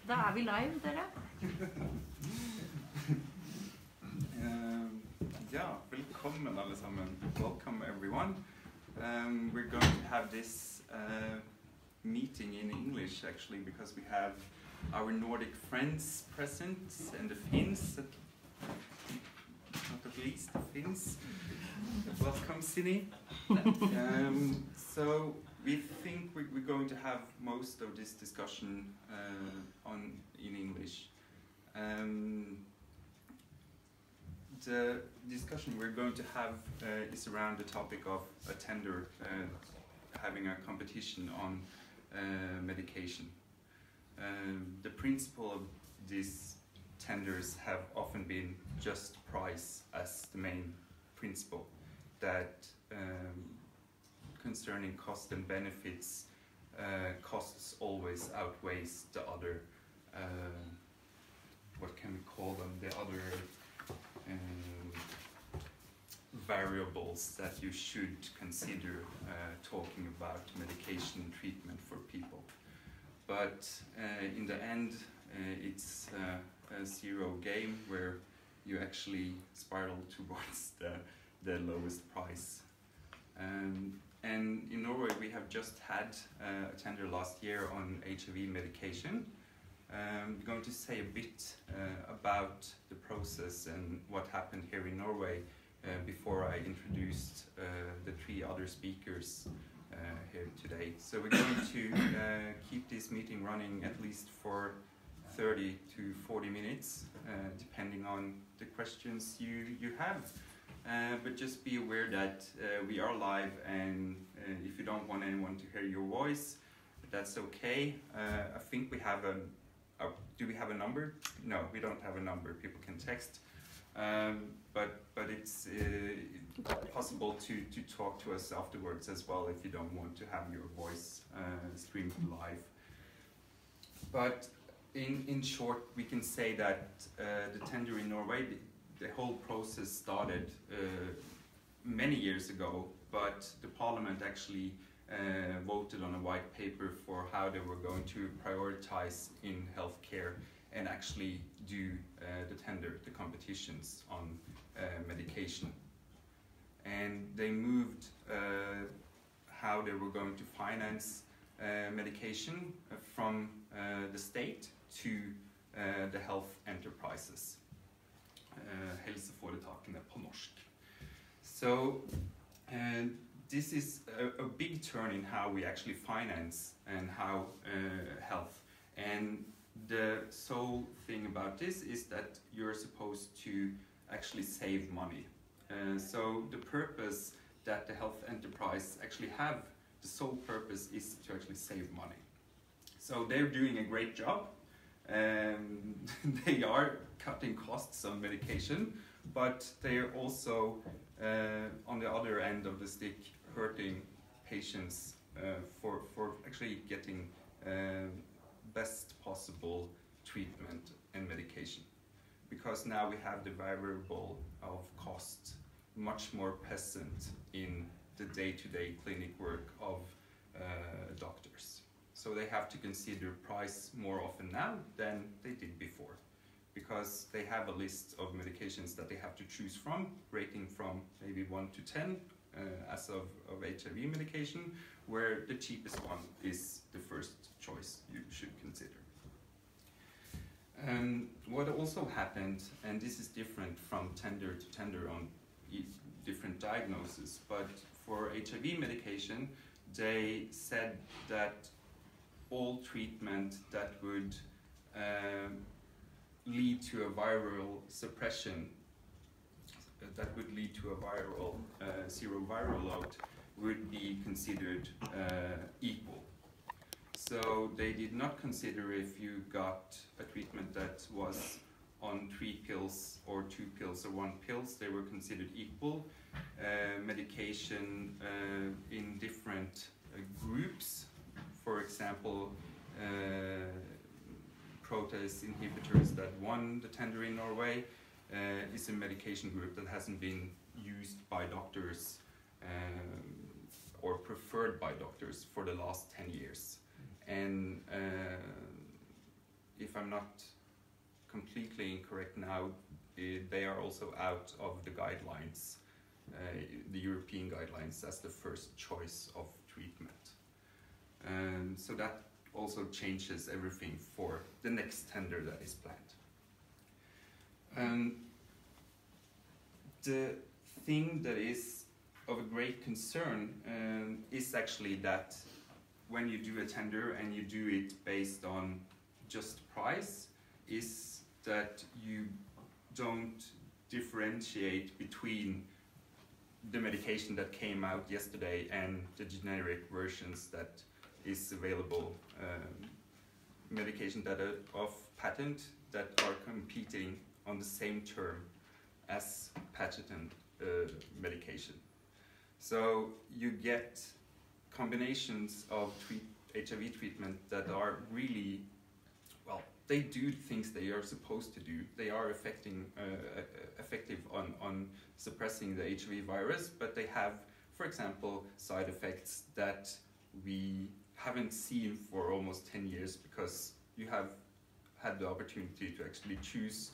Da vi live, dere. Velkommen alle sammen. Welcome everyone. We're going to have this meeting in English actually because we have our Nordic friends present and the Finns, not at least the Finns. Welcome, Sini. So we think we're going to have most of this discussion in English. The discussion we're going to have is around the topic of a tender having a competition on medication. The principle of these tenders have often been just price as the main principle, that concerning cost and benefits, costs always outweighs the other, what can we call them, the other variables that you should consider talking about medication treatment for people. But in the end, it's a zero game where you actually spiral towards the lowest price. And in Norway, we have just had a tender last year on HIV medication. I'm going to say a bit about the process and what happened here in Norway before I introduced the three other speakers here today. So we're going to keep this meeting running at least for 30 to 40 minutes, depending on the questions you have. But just be aware that we are live, and if you don't want anyone to hear your voice, that's okay. I think we have do we have a number? No, we don't have a number. People can text, but it's possible to talk to us afterwards as well if you don't want to have your voice streamed live. But in short, we can say that the tender in Norway, the whole process started many years ago, but the parliament actually voted on a white paper for how they were going to prioritize in healthcare and actually do the tender, the competitions on medication. And they moved how they were going to finance medication from the state to the health enterprises. Helseforetakene på norsk. So, this is a big turn in how we actually finance and how health. And the sole thing about this is that you're supposed to actually save money. So the purpose that the health enterprise actually have, the sole purpose is to actually save money. So they're doing a great job. They are cutting costs on medication, but they are also on the other end of the stick hurting patients for actually getting best possible treatment and medication. Because now we have the variable of cost much more present in the day-to-day clinic work of doctors. So they have to consider price more often now than they did before, because they have a list of medications that they have to choose from, rating from maybe 1 to 10 as of HIV medication, where the cheapest one is the first choice you should consider. What also happened, and this is different from tender to tender on different diagnoses, but for HIV medication, they said that all treatment that would lead to a viral suppression, that would lead to a viral zero viral load, would be considered equal. So they did not consider if you got a treatment that was on 3 pills or 2 pills or 1 pills. They were considered equal. Medication in different groups, for example, protease inhibitors that won the tender in Norway is a medication group that hasn't been used by doctors or preferred by doctors for the last 10 years. And if I'm not completely incorrect now, they are also out of the guidelines, the European guidelines, as the first choice of treatment. So that also changes everything for the next tender that is planned. The thing that is of a great concern is actually that when you do a tender and you do it based on just price, is that you don't differentiate between the medication that came out yesterday and the generic versions that is available, medication that are off patent that are competing on the same term as patented medication. So you get combinations of HIV treatment that are really, well, they do things they are supposed to do. They are effective on suppressing the HIV virus, but they have, for example, side effects that we haven't seen for almost 10 years because you have had the opportunity to actually choose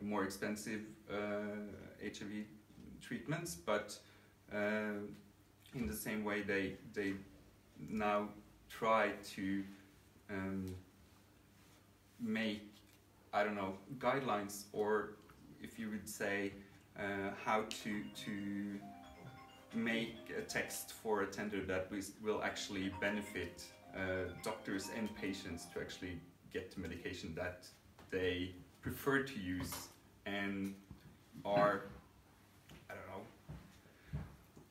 more expensive HIV treatments, but in the same way they now try to make, I don't know, guidelines, or if you would say how to make a text for a tender that will actually benefit doctors and patients to actually get the medication that they prefer to use and are, I don't know,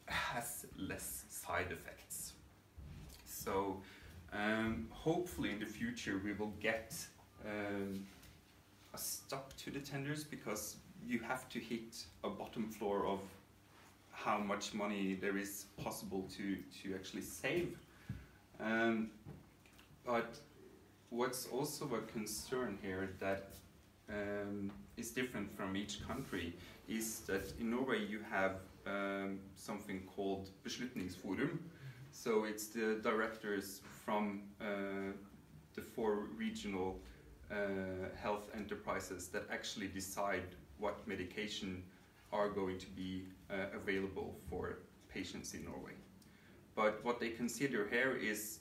has less side effects. So hopefully in the future we will get a stop to the tenders, because you have to hit a bottom floor of how much money there is possible to actually save. But what's also a concern here that is different from each country is that in Norway you have something called Beslutningsforum. So it's the directors from the 4 regional health enterprises that actually decide what medication are going to be available for patients in Norway. But what they consider here is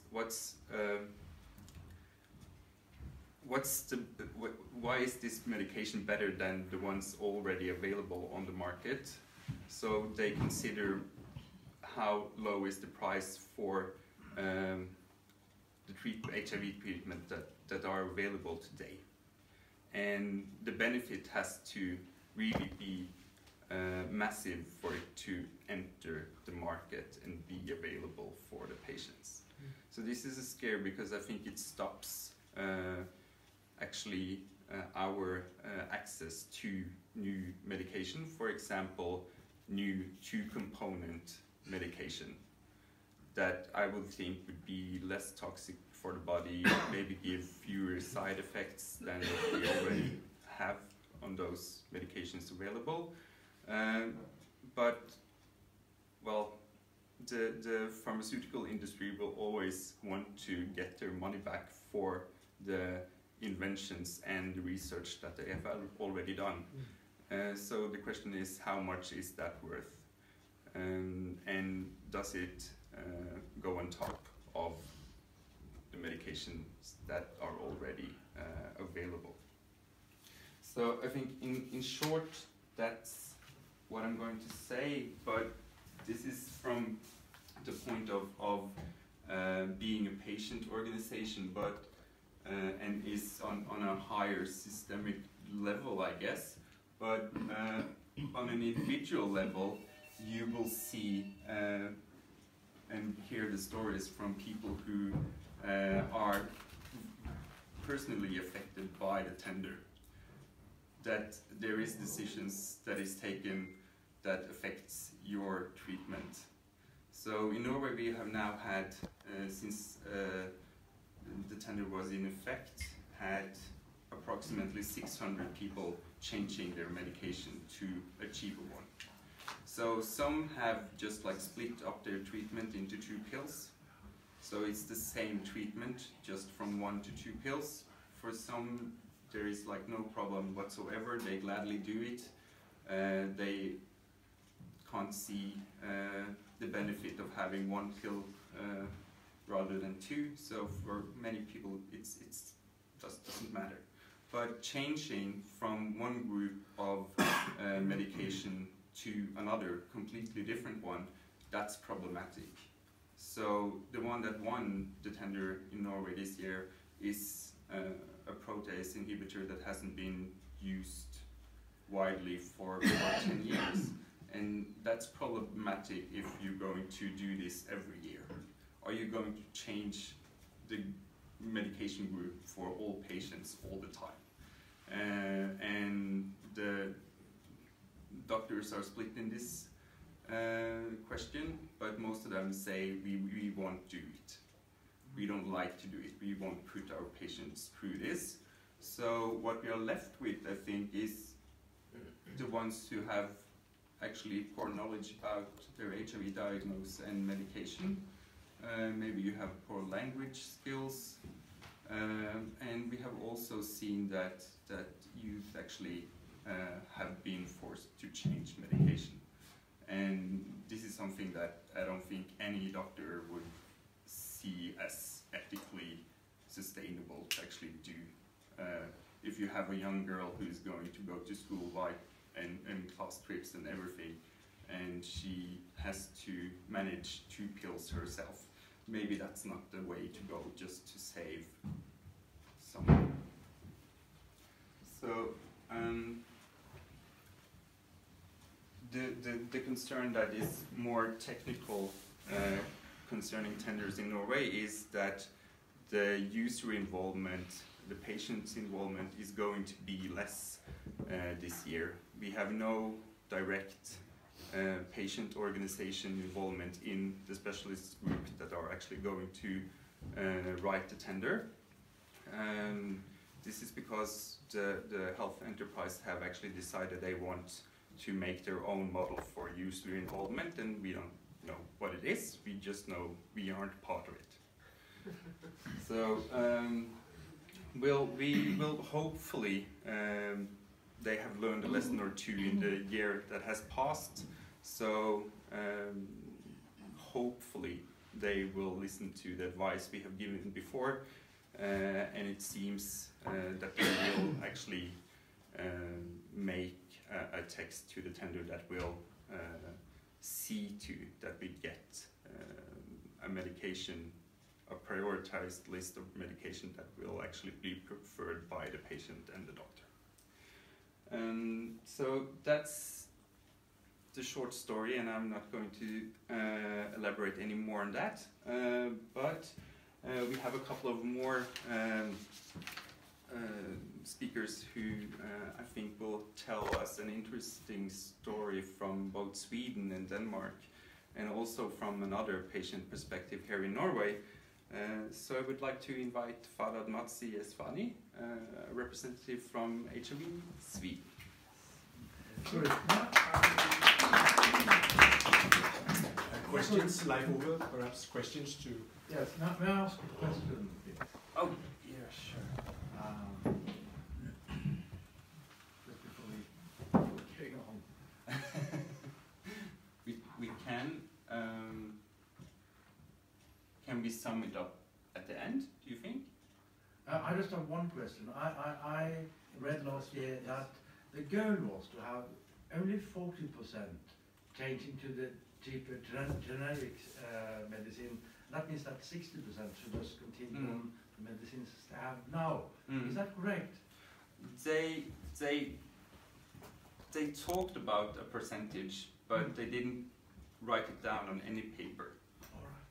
why is this medication better than the ones already available on the market? So they consider how low is the price for the HIV treatment that are available today. And the benefit has to really be massive for it to enter the market and be available for the patients. So this is a scare, because I think it stops actually our access to new medication, for example, new 2-component medication that I would think would be less toxic for the body, maybe give fewer side effects than we already have on those medications available. But, well, the pharmaceutical industry will always want to get their money back for the inventions and the research that they have already done. So the question is, how much is that worth? And does it go on top of the medications that are already available? So I think in short, that's what I'm going to say, but this is from the point of being a patient organization, but and is on a higher systemic level, I guess. But on an individual level, you will see and hear the stories from people who are personally affected by the tender, that there is decisions that is taken that affects your treatment. So in Norway we have now had, since the tender was in effect, had approximately 600 people changing their medication to a cheaper one. So some have just like split up their treatment into 2 pills. So it's the same treatment, just from 1 to 2 pills for some there is like no problem whatsoever, they gladly do it. They can't see the benefit of having one pill rather than two, so for many people it's just doesn't matter. But changing from one group of medication to another, completely different one, that's problematic. So the one that won the tender in Norway this year is a protease inhibitor that hasn't been used widely for 10 years. And that's problematic if you're going to do this every year. Are you going to change the medication group for all patients all the time? And the doctors are split in this question, but most of them say we won't do it. We don't like to do it. We won't put our patients through this. So what we are left with, I think, is the ones who have actually poor knowledge about their HIV diagnosis and medication. Maybe you have poor language skills. And we have also seen that youth actually have been forced to change medication. And this is something that I don't think any doctor would see as ethically sustainable to actually do. If you have a young girl who is going to go to school and class trips and everything, and she has to manage 2 pills herself, maybe that's not the way to go, just to save someone. So the concern that is more technical concerning tenders in Norway is that the user involvement, the patient's involvement is going to be less this year. We have no direct patient organization involvement in the specialist group that are actually going to write the tender. This is because the health enterprise have actually decided they want to make their own model for user involvement, and we don't know what it is, we just know we aren't part of it. So we will hopefully, they have learned a lesson or two in the year that has passed, so hopefully they will listen to the advice we have given before, and it seems that they will actually make a text to the tender that will see to that we get a medication, a prioritized list of medication that will actually be preferred by the patient and the doctor. So that's the short story, and I'm not going to elaborate any more on that, but we have a couple of more speakers who I think will tell us an interesting story from both Sweden and Denmark, and also from another patient perspective here in Norway. So I would like to invite Farad Matsi Esfani, a representative from HIV Sweden. Sorry. Questions live over, perhaps questions to... Yes, may I ask a question? Oh, yeah, sure. Just before we carry on. we can we sum it up at the end, do you think? I just have one question. I read last year that the goal was to have only 40% changing to the cheaper generic medicine. That means that 60% should just continue on the medicines they have now. Is that correct? They talked about a percentage, but they didn't write it down on any paper.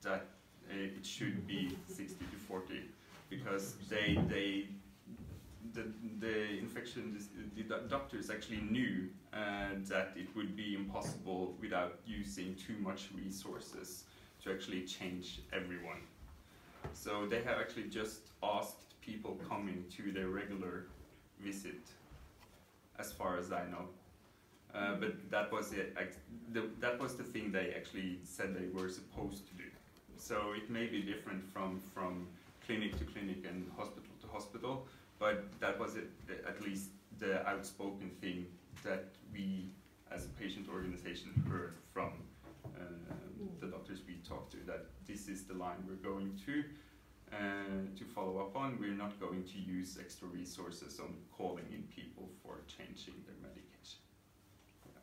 That it should be 60 to 40, because the doctors actually knew that it would be impossible without using too much resources to actually change everyone. So they have actually just asked people coming to their regular visit, as far as I know. But that was it. That was the thing they actually said they were supposed to do. So it may be different from clinic to clinic and hospital to hospital, but that was at least the outspoken thing that we as a patient organization heard from the doctors we talked to, that this is the line we're going to follow up on. We're not going to use extra resources on calling in people for changing their medication. Yeah.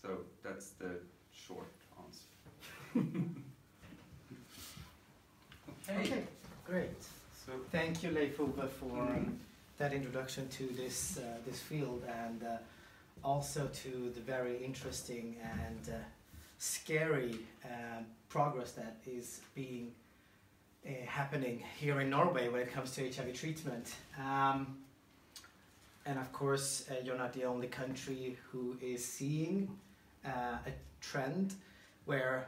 So that's the short answer. Okay, great. So Thank you, Leif Ove, for that introduction to this field, and also to the very interesting and scary progress that is being happening here in Norway when it comes to HIV treatment. And of course, you're not the only country who is seeing a trend where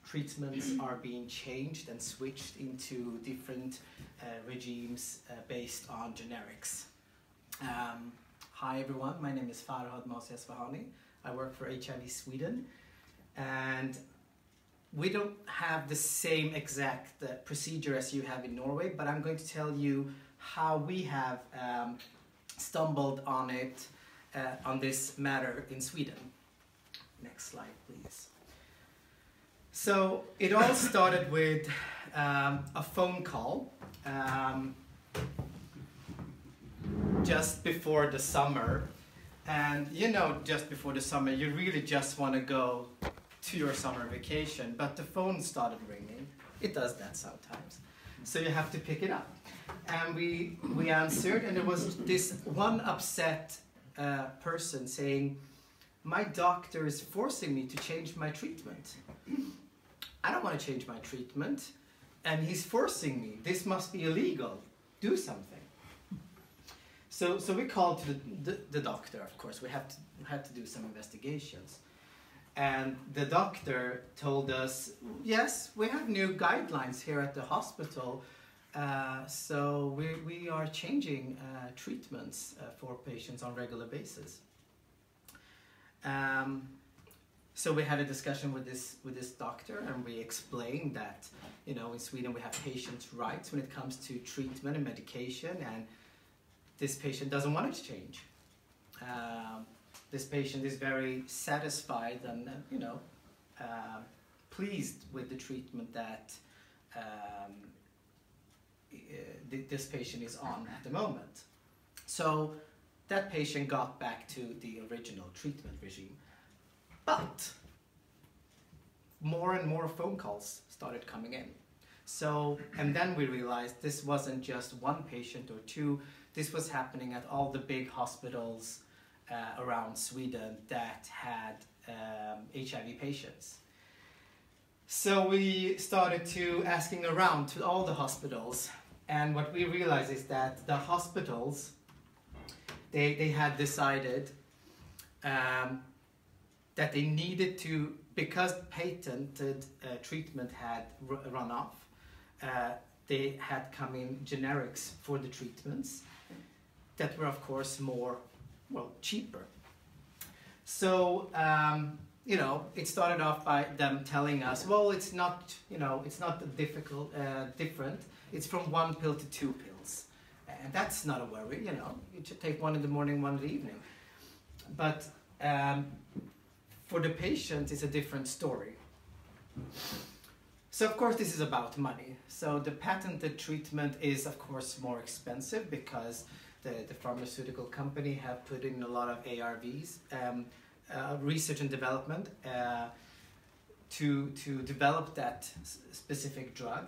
treatments are being changed and switched into different regimes based on generics. Hi everyone, my name is Farhad Masiasvahani. I work for HIV Sweden, and we don't have the same exact procedure as you have in Norway, but I'm going to tell you how we have stumbled on it, on this matter in Sweden. Next slide, please. So it all started with a phone call just before the summer. And you know, just before the summer, you really just want to go to your summer vacation, but the phone started ringing. It does that sometimes. So you have to pick it up. And we answered, and there was this one upset person saying, "My doctor is forcing me to change my treatment. I don't want to change my treatment, and he's forcing me. This must be illegal. Do something." So we called to the doctor, of course. We had to do some investigations. And the doctor told us, yes, we have new guidelines here at the hospital, so we are changing treatments for patients on a regular basis. So we had a discussion with this doctor, and we explained that, you know, in Sweden we have patients' rights when it comes to treatment and medication, and this patient doesn't want it to change. This patient is very satisfied and you know, pleased with the treatment that this patient is on at the moment. So that patient got back to the original treatment regime. But more and more phone calls started coming in. So, and then we realized this wasn't just one patient or two, this was happening at all the big hospitals around Sweden that had HIV patients. So we started to asking around to all the hospitals, and what we realized is that the hospitals, they had decided that they needed to, because patented treatment had run off, they had come in generics for the treatments that were of course more, well, cheaper. So, you know, it started off by them telling us, well, it's not, you know, it's not different. It's from 1 pill to 2 pills. And that's not a worry, you know. You should take one in the morning, one in the evening. But for the patient, it's a different story. So, of course, this is about money. So the patented treatment is, of course, more expensive because the pharmaceutical company have put in a lot of ARVs, research and development, to develop that specific drug.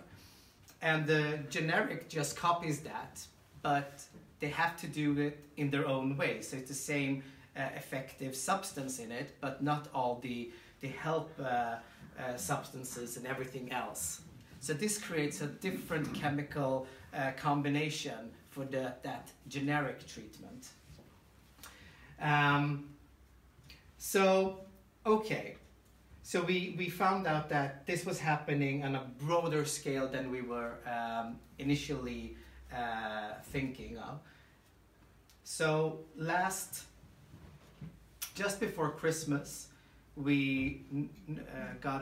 And the generic just copies that, but they have to do it in their own way. So it's the same effective substance in it, but not all the help substances and everything else. So this creates a different chemical combination for that generic treatment. So, okay. So we found out that this was happening on a broader scale than we were initially thinking of. So just before Christmas, we got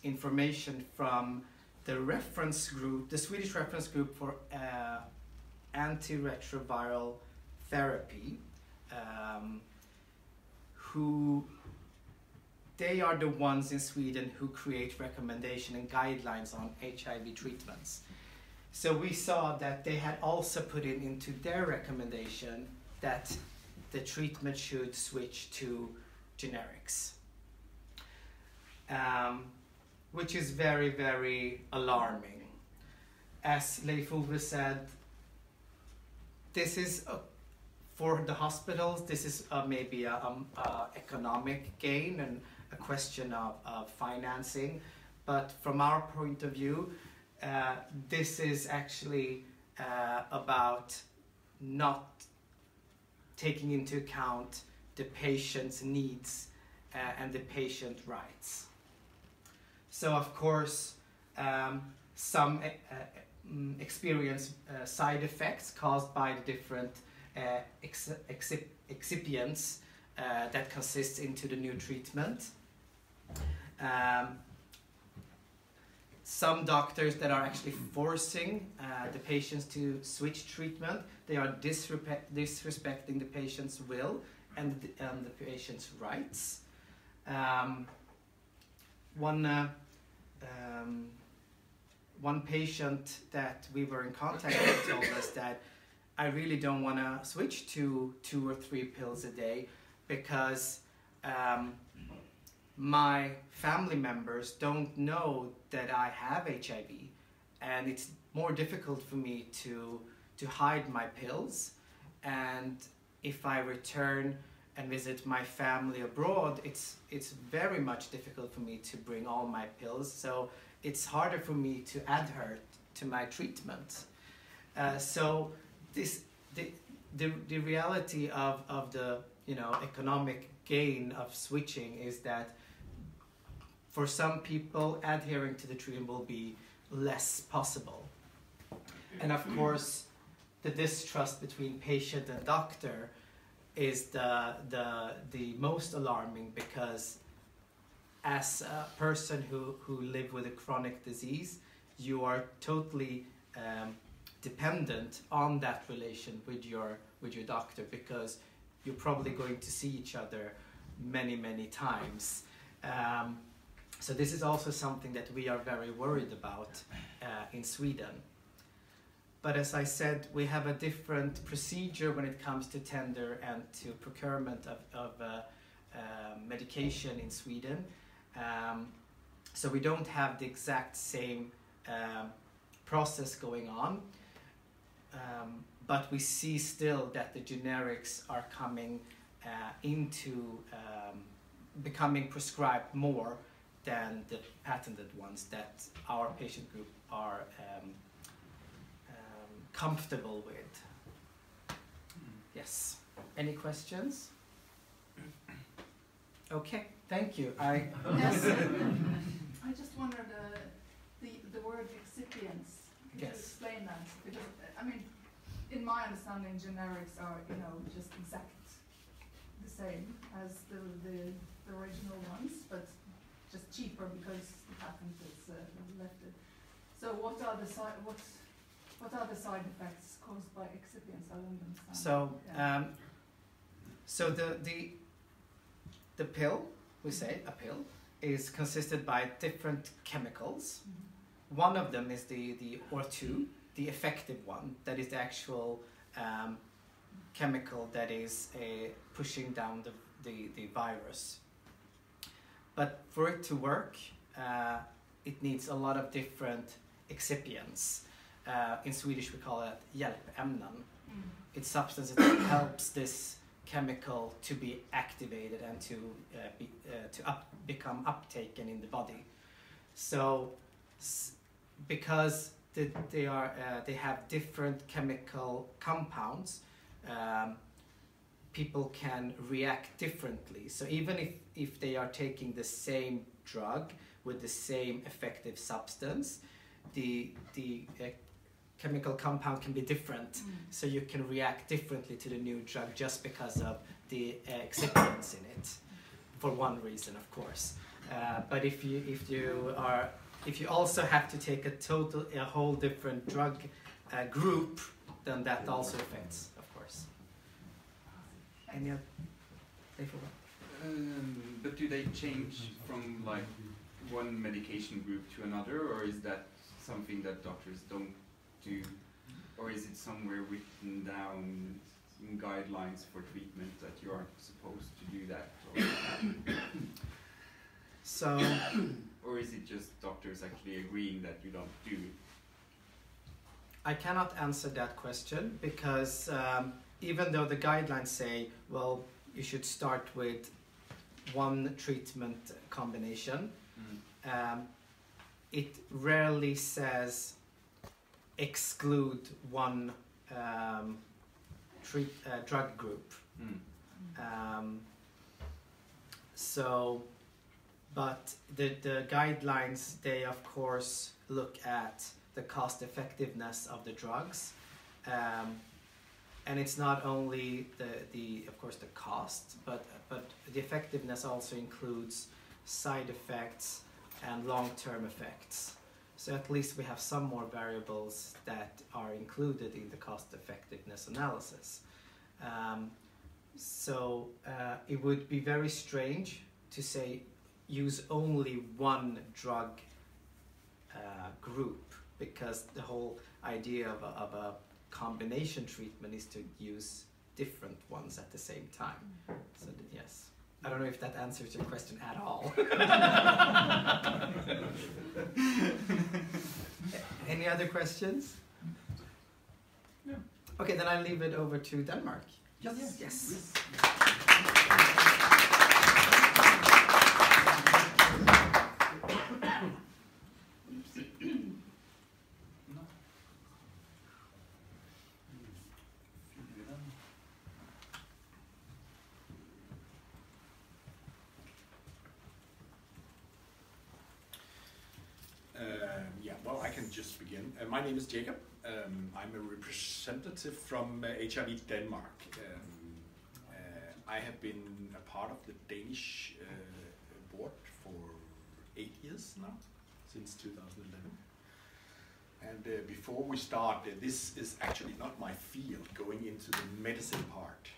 information from the reference group, the Swedish reference group for antiretroviral therapy, who they are the ones in Sweden who create recommendation and guidelines on HIV treatments. So we saw that they had also put it into their recommendation that the treatment should switch to generics, which is very, very alarming. As Leif Ove said, this is for the hospitals, this is maybe a economic gain and a question of financing, but from our point of view, this is actually about not taking into account the patient's needs and the patient rights. So of course, some experience side effects caused by the different excipients that consists into the new treatment. Some doctors that are actually forcing the patients to switch treatment, they are disrespecting the patient's will and the patient's rights. One patient that we were in contact with told us that I really don't want to switch to 2 or 3 pills a day because my family members don't know that I have HIV, and it's more difficult for me to hide my pills. And if I return and visit my family abroad, it's very much difficult for me to bring all my pills. So it's harder for me to adhere to my treatment. So the reality of the economic gain of switching is that for some people, adhering to the treatment will be less possible. And of course, the distrust between patient and doctor is the most alarming, because as a person who live with a chronic disease, you are totally dependent on that relation with your doctor, because you're probably going to see each other many times. So this is also something that we are very worried about in Sweden. But as I said, we have a different procedure when it comes to tender and to procurement of medication in Sweden. So we don't have the exact same process going on. But we see still that the generics are coming into becoming prescribed more than the patented ones that our patient group are comfortable with. Yes. Any questions? Okay, thank you. Yes. I just wondered the word excipients. Could you explain that? Because I mean, in my understanding, generics are just exact the same as the original ones, but just cheaper because the patent is lifted. So what are the side effects caused by excipients? I don't understand. So so the pill, we say a pill, is consisted by different chemicals. Mm-hmm. One of them is the or2, the effective one, that is the actual chemical that is pushing down the virus. But for it to work, it needs a lot of different excipients. In Swedish we call it hjälpämnen. It's substances that helps this chemical to be activated and to become uptaken in the body. So because they have different chemical compounds, people can react differently. So even if they are taking the same drug with the same effective substance, the chemical compound can be different. So you can react differently to the new drug just because of the excipients in it, for one reason, of course. But if you are if you also have to take a whole different drug group, then that also affects, of course. Any other? But do they change from like one medication group to another, or is that something that doctors don't do, or is it somewhere written down in guidelines for treatment that you aren't supposed to do that? So, or is it just doctors actually agreeing that you don't do it? I cannot answer that question because even though the guidelines say, well, you should start with one treatment combination, it rarely says exclude one drug group. But the guidelines, they of course look at the cost effectiveness of the drugs, and it's not only of course the cost, but the effectiveness also includes side effects and long-term effects. So at least we have some more variables that are included in the cost effectiveness analysis. It would be very strange to say use only one drug group, because the whole idea of a combination treatment is to use different ones at the same time. So yes, I don't know if that answers your question at all. Any other questions? No. Okay, then I leave it over to Denmark. Yes. Yes. Well, I can just begin. My name is Jacob. I'm a representative from HIV Denmark. I have been a part of the Danish board for 8 years now, since 2011. And before we start, this is actually not my field, going into the medicine part.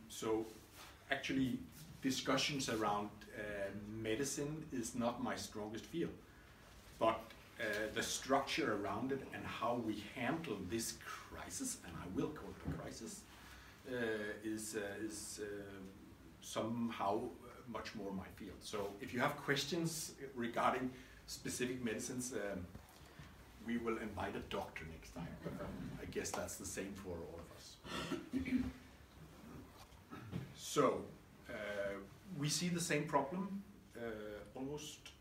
So actually discussions around medicine is not my strongest field. But the structure around it and how we handle this crisis, and I will call it a crisis, is somehow much more my field. So if you have questions regarding specific medicines, we will invite a doctor next time. I guess that's the same for all of us. So we see the same problem almost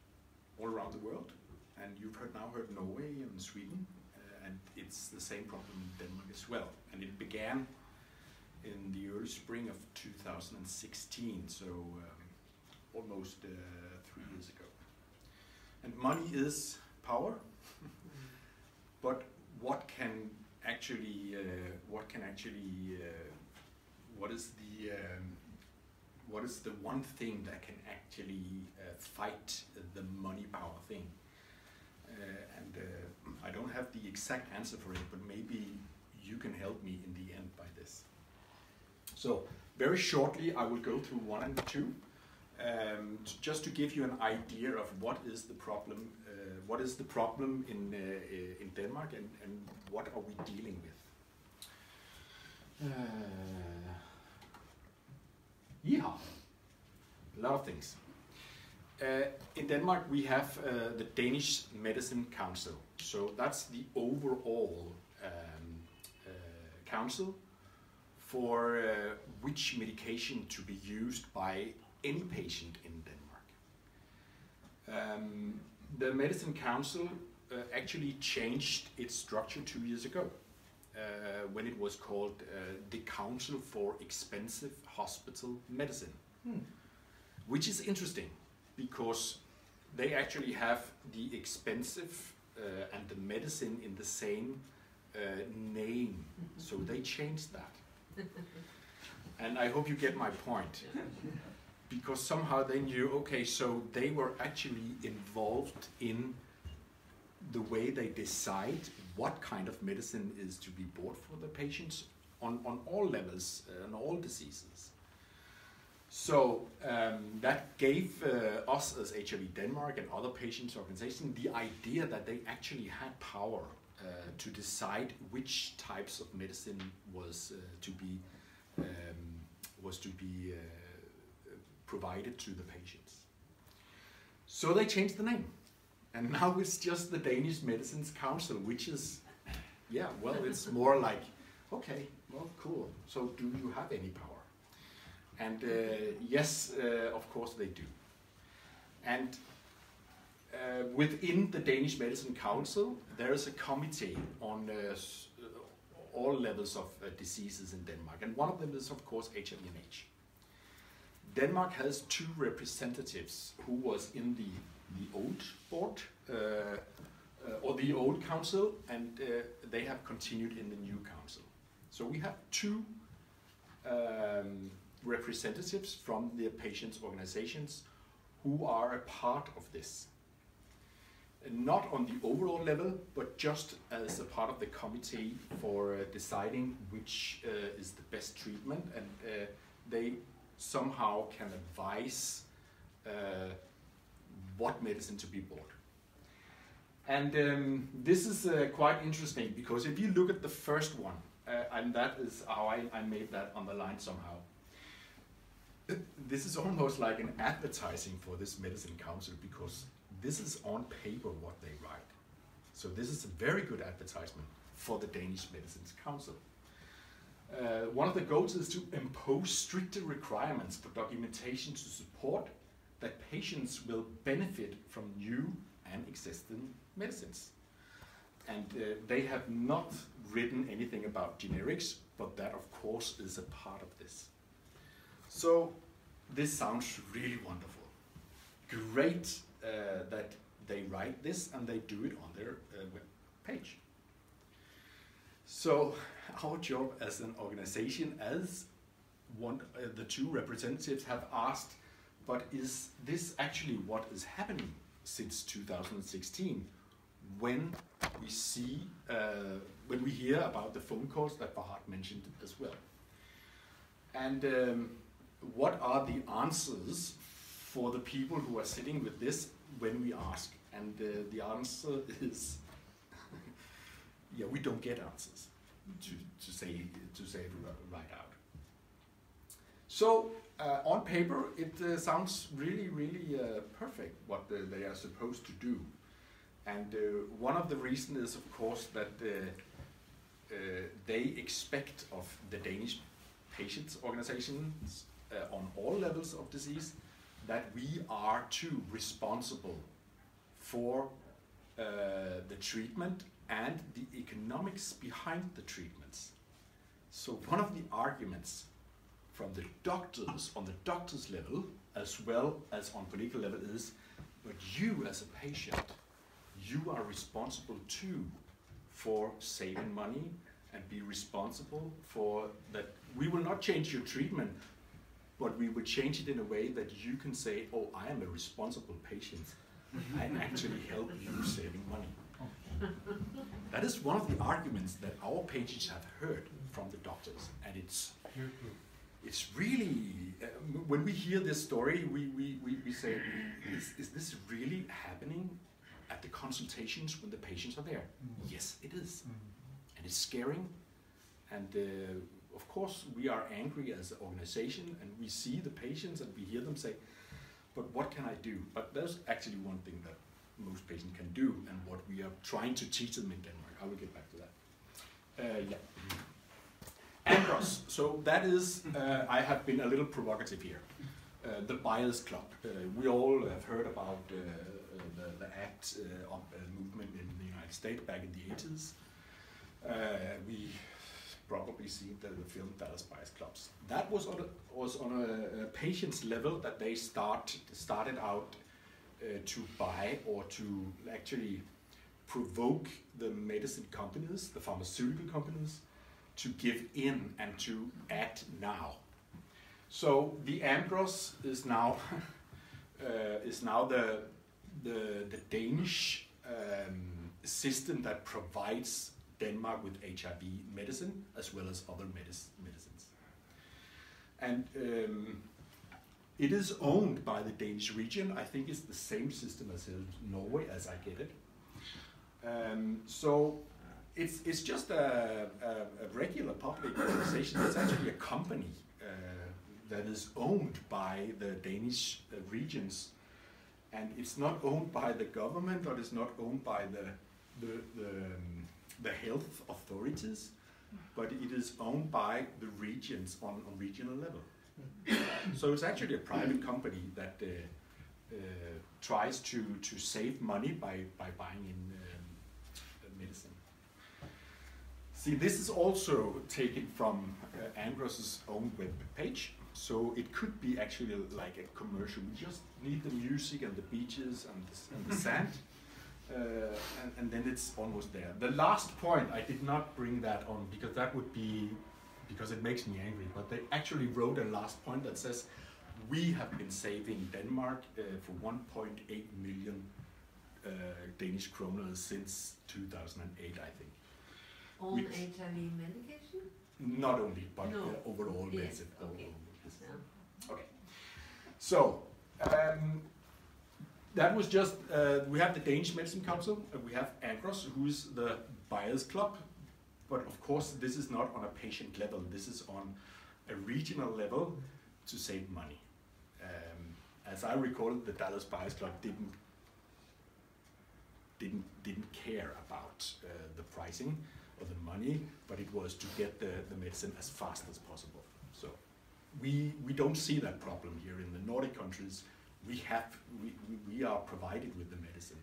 all around the world. And you've now heard Norway and Sweden, and it's the same problem in Denmark as well. And it began in the early spring of 2016, so almost 3 years ago. And money is power, but what is the one thing that can actually fight the money power thing? I don't have the exact answer for it, but maybe you can help me in the end by this. So very shortly, I will go through 1 and 2, just to give you an idea of what is the problem. What is the problem in Denmark, and what are we dealing with? Yeah, a lot of things. In Denmark, we have the Danish Medicine Council. So that's the overall council for which medication to be used by any patient in Denmark. The Medicine Council actually changed its structure 2 years ago when it was called the Council for Expensive Hospital Medicine, which is interesting, because they actually have the expensive and the medicine in the same name. So they changed that. And I hope you get my point. because somehow they knew, okay, so they were actually involved in the way they decide what kind of medicine is to be bought for the patients on all levels and all diseases. So that gave us as HIV Denmark and other patients' organizations the idea that they actually had power to decide which types of medicine was to be provided to the patients. So they changed the name, and now it's just the Danish Medicines Council, which is, yeah, well, it's more like, okay, well, cool. So do you have any power? And yes, of course they do. And within the Danish Medicine Council, there is a committee on all levels of diseases in Denmark. And one of them is, of course, HIV and H. Denmark has 2 representatives who was in the old board, or the old council, and they have continued in the new council. So we have 2 representatives from the patients' organizations who are a part of this. Not on the overall level, but just as a part of the committee for deciding which is the best treatment, and they somehow can advise what medicine to be bought. And this is quite interesting, because if you look at the first one, and that is how I made that on the line somehow, this is almost like an advertising for this medicine council, because this is on paper what they write. So this is a very good advertisement for the Danish Medicines Council. One of the goals is to impose stricter requirements for documentation to support that patients will benefit from new and existing medicines. And they have not written anything about generics, but that of course is a part of this. So this sounds really wonderful. Great that they write this and they do it on their web page. So our job as an organization, as the 2 representatives have asked, but is this actually what is happening since 2016, when we see, when we hear about the phone calls that Farhad mentioned as well? And what are the answers for the people who are sitting with this when we ask? And the answer is, yeah, we don't get answers, to say it right out. So on paper, it sounds really, really perfect what they are supposed to do. And one of the reasons is, of course, that they expect of the Danish patients' organizations on all levels of disease that we are too responsible for the treatment and the economics behind the treatments. So one of the arguments from the doctors, on the doctor's level, as well as on political level, is, but you as a patient, you are responsible too for saving money and be responsible for that. We will not change your treatment, but we will change it in a way that you can say, oh, I am a responsible patient and actually help you saving money. That is one of the arguments that our patients have heard from the doctors, and it's really, when we hear this story, we say, is this really happening at the consultations when the patients are there? Yes, it is. And it's scaring. And of course, we are angry as an organization, and we see the patients and we hear them say, but what can I do? But there's actually one thing that most patients can do, and what we are trying to teach them in Denmark. I will get back to that. Yeah. Andros, so that is, I have been a little provocative here. The Buyers Club. We all have heard about the ACT movement in the United States back in the 80s. We probably seen the film Dallas Buyers Clubs. That was on a patient's level that they started out to buy, or to actually provoke the medicine companies, the pharmaceutical companies, to give in and to act now. So the Ambros is now the Danish system that provides Denmark with HIV medicine as well as other medicines. And it is owned by the Danish region. I think it's the same system as in Norway, as I get it. So it's just a regular public organization. It's actually a company that is owned by the Danish regions, and it's not owned by the government, or it's not owned by the health authorities, but it is owned by the regions on regional level. So it's actually a private company that tries to save money by buying in medicine. See, this is also taken from Ambros's own web page, so it could be actually like a commercial. We just need the music and the beaches and the sand, and then it's almost there. The last point, I did not bring that on because that would be, because it makes me angry, but they actually wrote a last point that says, we have been saving Denmark for 1.8 million Danish kroner since 2008, I think. On HIV medication? Not only, but No. overall Yes, medicine. okay. Yeah. Okay. So, that was just, we have the Danish Medicine Council, we have AGROS, who's the buyers club, but of course this is not on a patient level, this is on a regional level to save money. As I recall, the Dallas Buyers Club didn't care about the pricing or the money, but it was to get the medicine as fast as possible. So we don't see that problem here in the Nordic countries. We are provided with the medicine,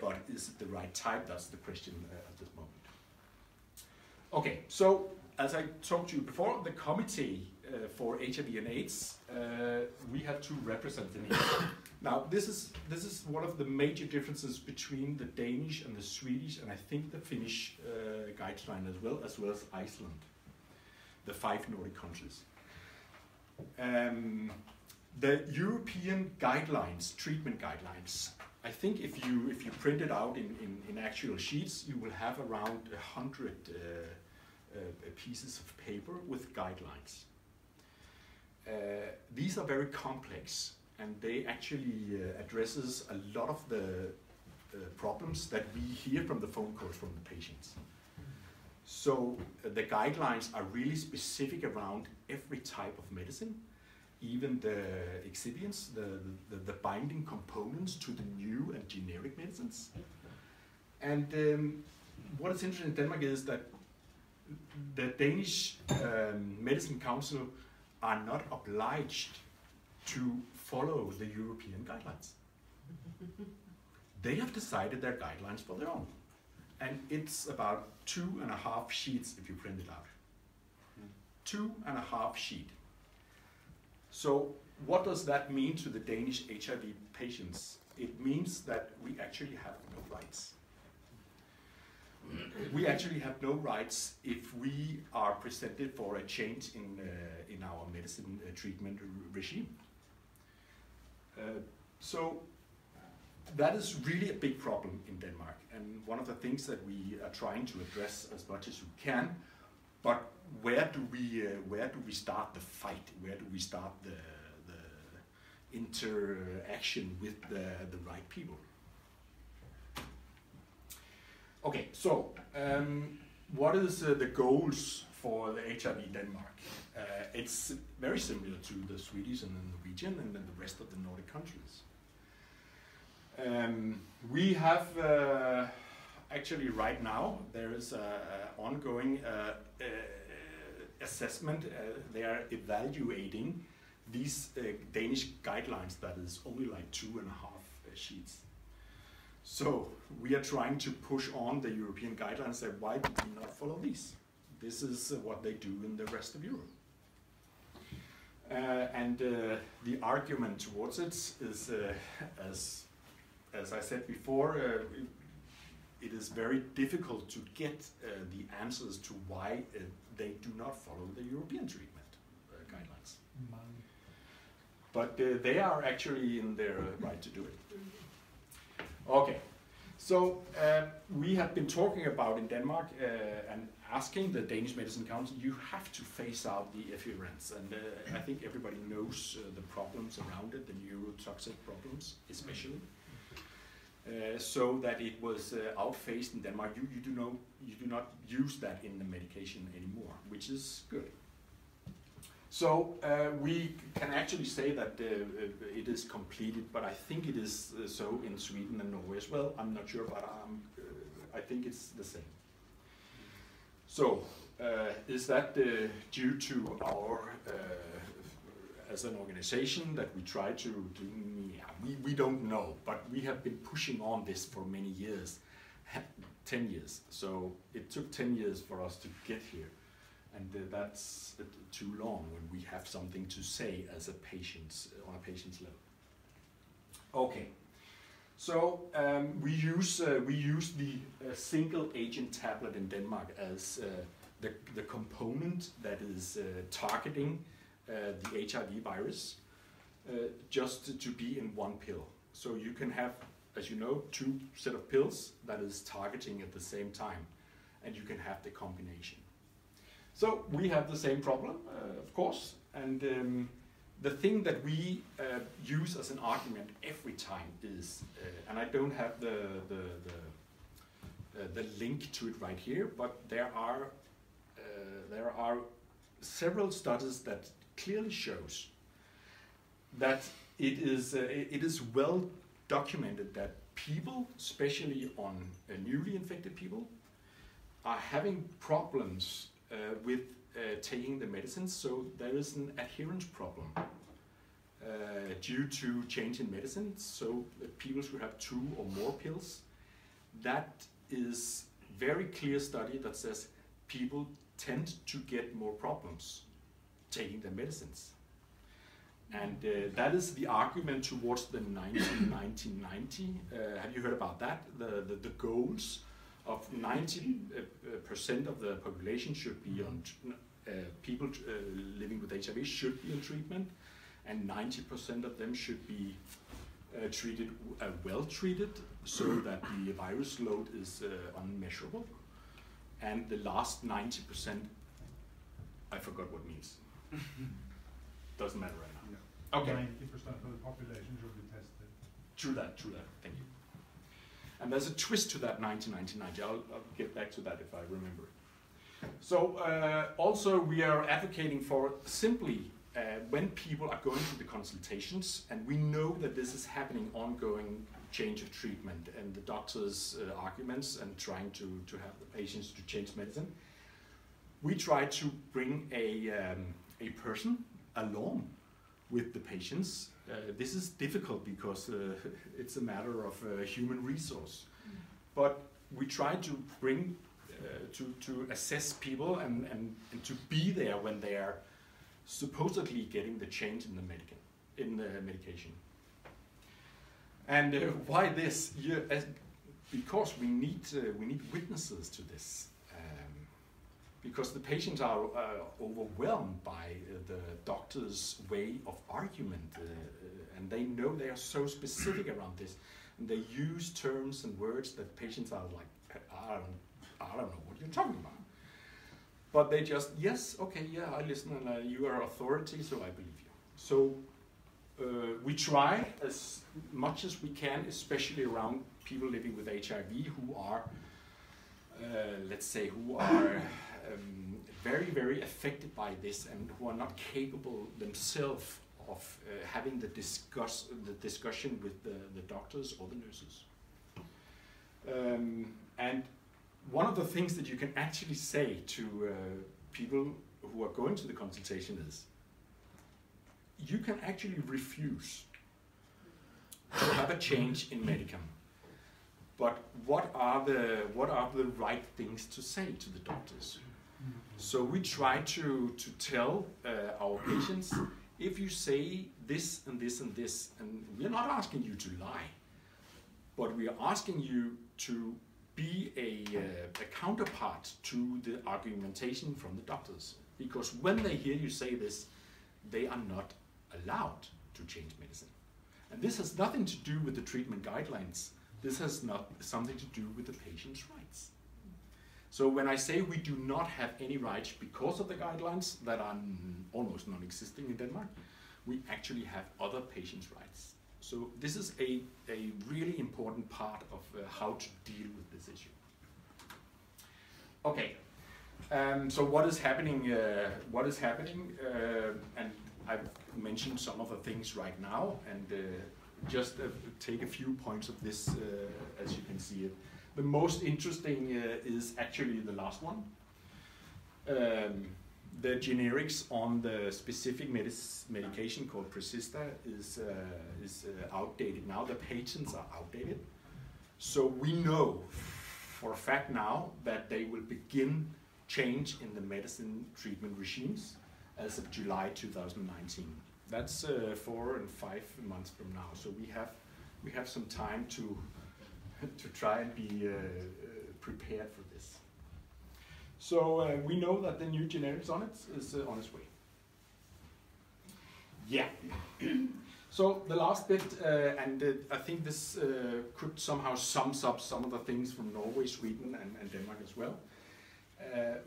but is it the right type? That's the question at this moment. Okay, so as I talked to you before, the committee for HIV and AIDS, we have two representatives here. Now, this is one of the major differences between the Danish and the Swedish, and I think the Finnish guideline as well as Iceland, the 5 Nordic countries. The European guidelines, treatment guidelines, I think if you print it out in actual sheets, you will have around 100 pieces of paper with guidelines. These are very complex, and they actually addresses a lot of the problems that we hear from the phone calls from the patients. So the guidelines are really specific around every type of medicine, even the excipients, the binding components to the new and generic medicines. And what is interesting in Denmark is that the Danish Medicine Council are not obliged to follow the European guidelines. They have decided their guidelines for their own. And it's about 2.5 sheets if you print it out. 2.5 sheets. So what does that mean to the Danish HIV patients? It means that we actually have no rights. We actually have no rights if we are presented for a change in our medicine treatment regime. So that is really a big problem in Denmark, and one of the things that we are trying to address as much as we can. But where do we start the fight? Where do we start the interaction with the right people? Okay, so what is the goals for the HIV Denmark? It's very similar to the Swedish and the Norwegian and then the rest of the Nordic countries. We have actually right now there is an ongoing assessment. They are evaluating these Danish guidelines that is only like 2.5 sheets. So we are trying to push on the European guidelines and say, why do we not follow these? This is what they do in the rest of Europe. And the argument towards it is, as I said before, it is very difficult to get the answers to why they do not follow the European treatment guidelines. But they are actually in their right to do it. Okay, so we have been talking about in Denmark and asking the Danish Medicine Council, you have to phase out the efferents, and I think everybody knows the problems around it, the neurotoxic problems especially. So that it was outphased in Denmark. You do not use that in the medication anymore, which is good. So we can actually say that it is completed, but I think it is so in Sweden and Norway as well. I'm not sure, but I think it's the same. So is that due to our, as an organization, that we try to do? Yeah, we don't know, but we have been pushing on this for many years, 10 years. So it took 10 years for us to get here. And that's too long when we have something to say as a patient, on a patient's level. Okay, so we use the single agent tablet in Denmark as the component that is targeting the HIV virus, just to be in one pill. So you can have, as you know, 2 set of pills that is targeting at the same time, and you can have the combination. So we have the same problem, of course, and the thing that we use as an argument every time is, and I don't have the link to it right here, but there are several studies that clearly shows that it is well documented that people, especially on newly infected people, are having problems with taking the medicines, so there is an adherence problem due to change in medicine. So people should have 2 or more pills. That is very clear study that says people tend to get more problems taking the medicines. And that is the argument towards the 1990. Have you heard about that? The goals of 90% of the population should be on, people living with HIV should be on treatment, and 90% of them should be treated, well treated, so that the virus load is unmeasurable. And the last 90%, I forgot what it means. Doesn't matter right now. Yeah. Okay. 90% of the population should be tested. True that, thank you. And there's a twist to that 1990. I'll get back to that if I remember. So also we are advocating for simply when people are going to the consultations, and we know that this is happening ongoing change of treatment and the doctor's arguments and trying to have the patients to change medicine, we try to bring a person along with the patients. This is difficult because it's a matter of human resource, but we try to bring to assess people and to be there when they are supposedly getting the change in the medication. And why this? Because we need witnesses to this. Because the patients are overwhelmed by the doctor's way of argument, and they know they are so specific around this, and they use terms and words that patients are like, I don't know what you're talking about. But they just, yes, okay, yeah, I listen, and you are authority, so I believe you. So we try as much as we can, especially around people living with HIV who are, let's say, who are very, very affected by this and who are not capable themselves of having the discussion with the doctors or the nurses. And one of the things that you can actually say to people who are going to the consultation is, you can actually refuse to have a change in medicine. But what are the right things to say to the doctors? So we try to tell our patients, if you say this and this and this, and we're not asking you to lie, but we are asking you to be a counterpart to the argumentation from the doctors. Because when they hear you say this, they are not allowed to change medicine. And this has nothing to do with the treatment guidelines. This has not something to do with the patient's rights. So when I say we do not have any rights because of the guidelines that are almost non-existing in Denmark, we actually have other patients' rights. So this is a really important part of how to deal with this issue. Okay, so what is happening? And I've mentioned some of the things right now, and just take a few points of this as you can see it. The most interesting is actually the last one. The generics on the specific medication called Precista is outdated now. The patents are outdated. So we know for a fact now that they will begin change in the medicine treatment regimes as of July 2019. That's 4 and 5 months from now. So we have some time to try and be prepared for this. So we know that the new generics on it is on its way. Yeah. So the last bit, and I think this could somehow sums up some of the things from Norway, Sweden, and Denmark as well.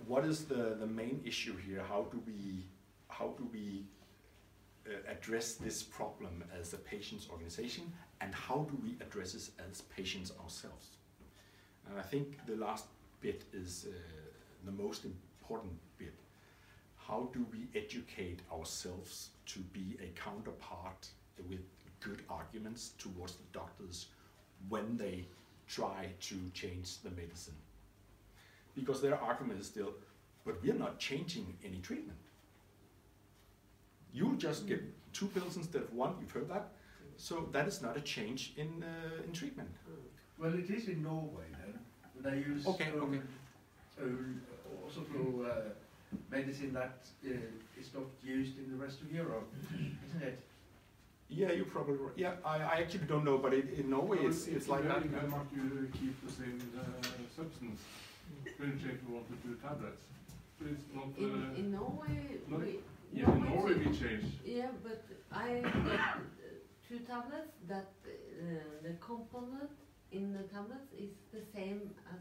What is the main issue here? How do we address this problem as a patient's organization, and how do we address it as patients ourselves? And I think the last bit is the most important bit. How do we educate ourselves to be a counterpart with good arguments towards the doctors when they try to change the medicine? Because their argument is still, but we are not changing any treatment. You just get 2 pills instead of 1, you've heard that. So that is not a change in treatment. Well, it is in Norway then. They use also medicine that is not used in the rest of Europe, isn't it? Yeah, you're probably right. Yeah, I actually don't know, but in Norway it's like that. In Denmark you keep the same substance. When you want to do tablets. So it's not, in Norway, in Norway we change. Yeah, but I got 2 tablets that the component in the tablets is the same as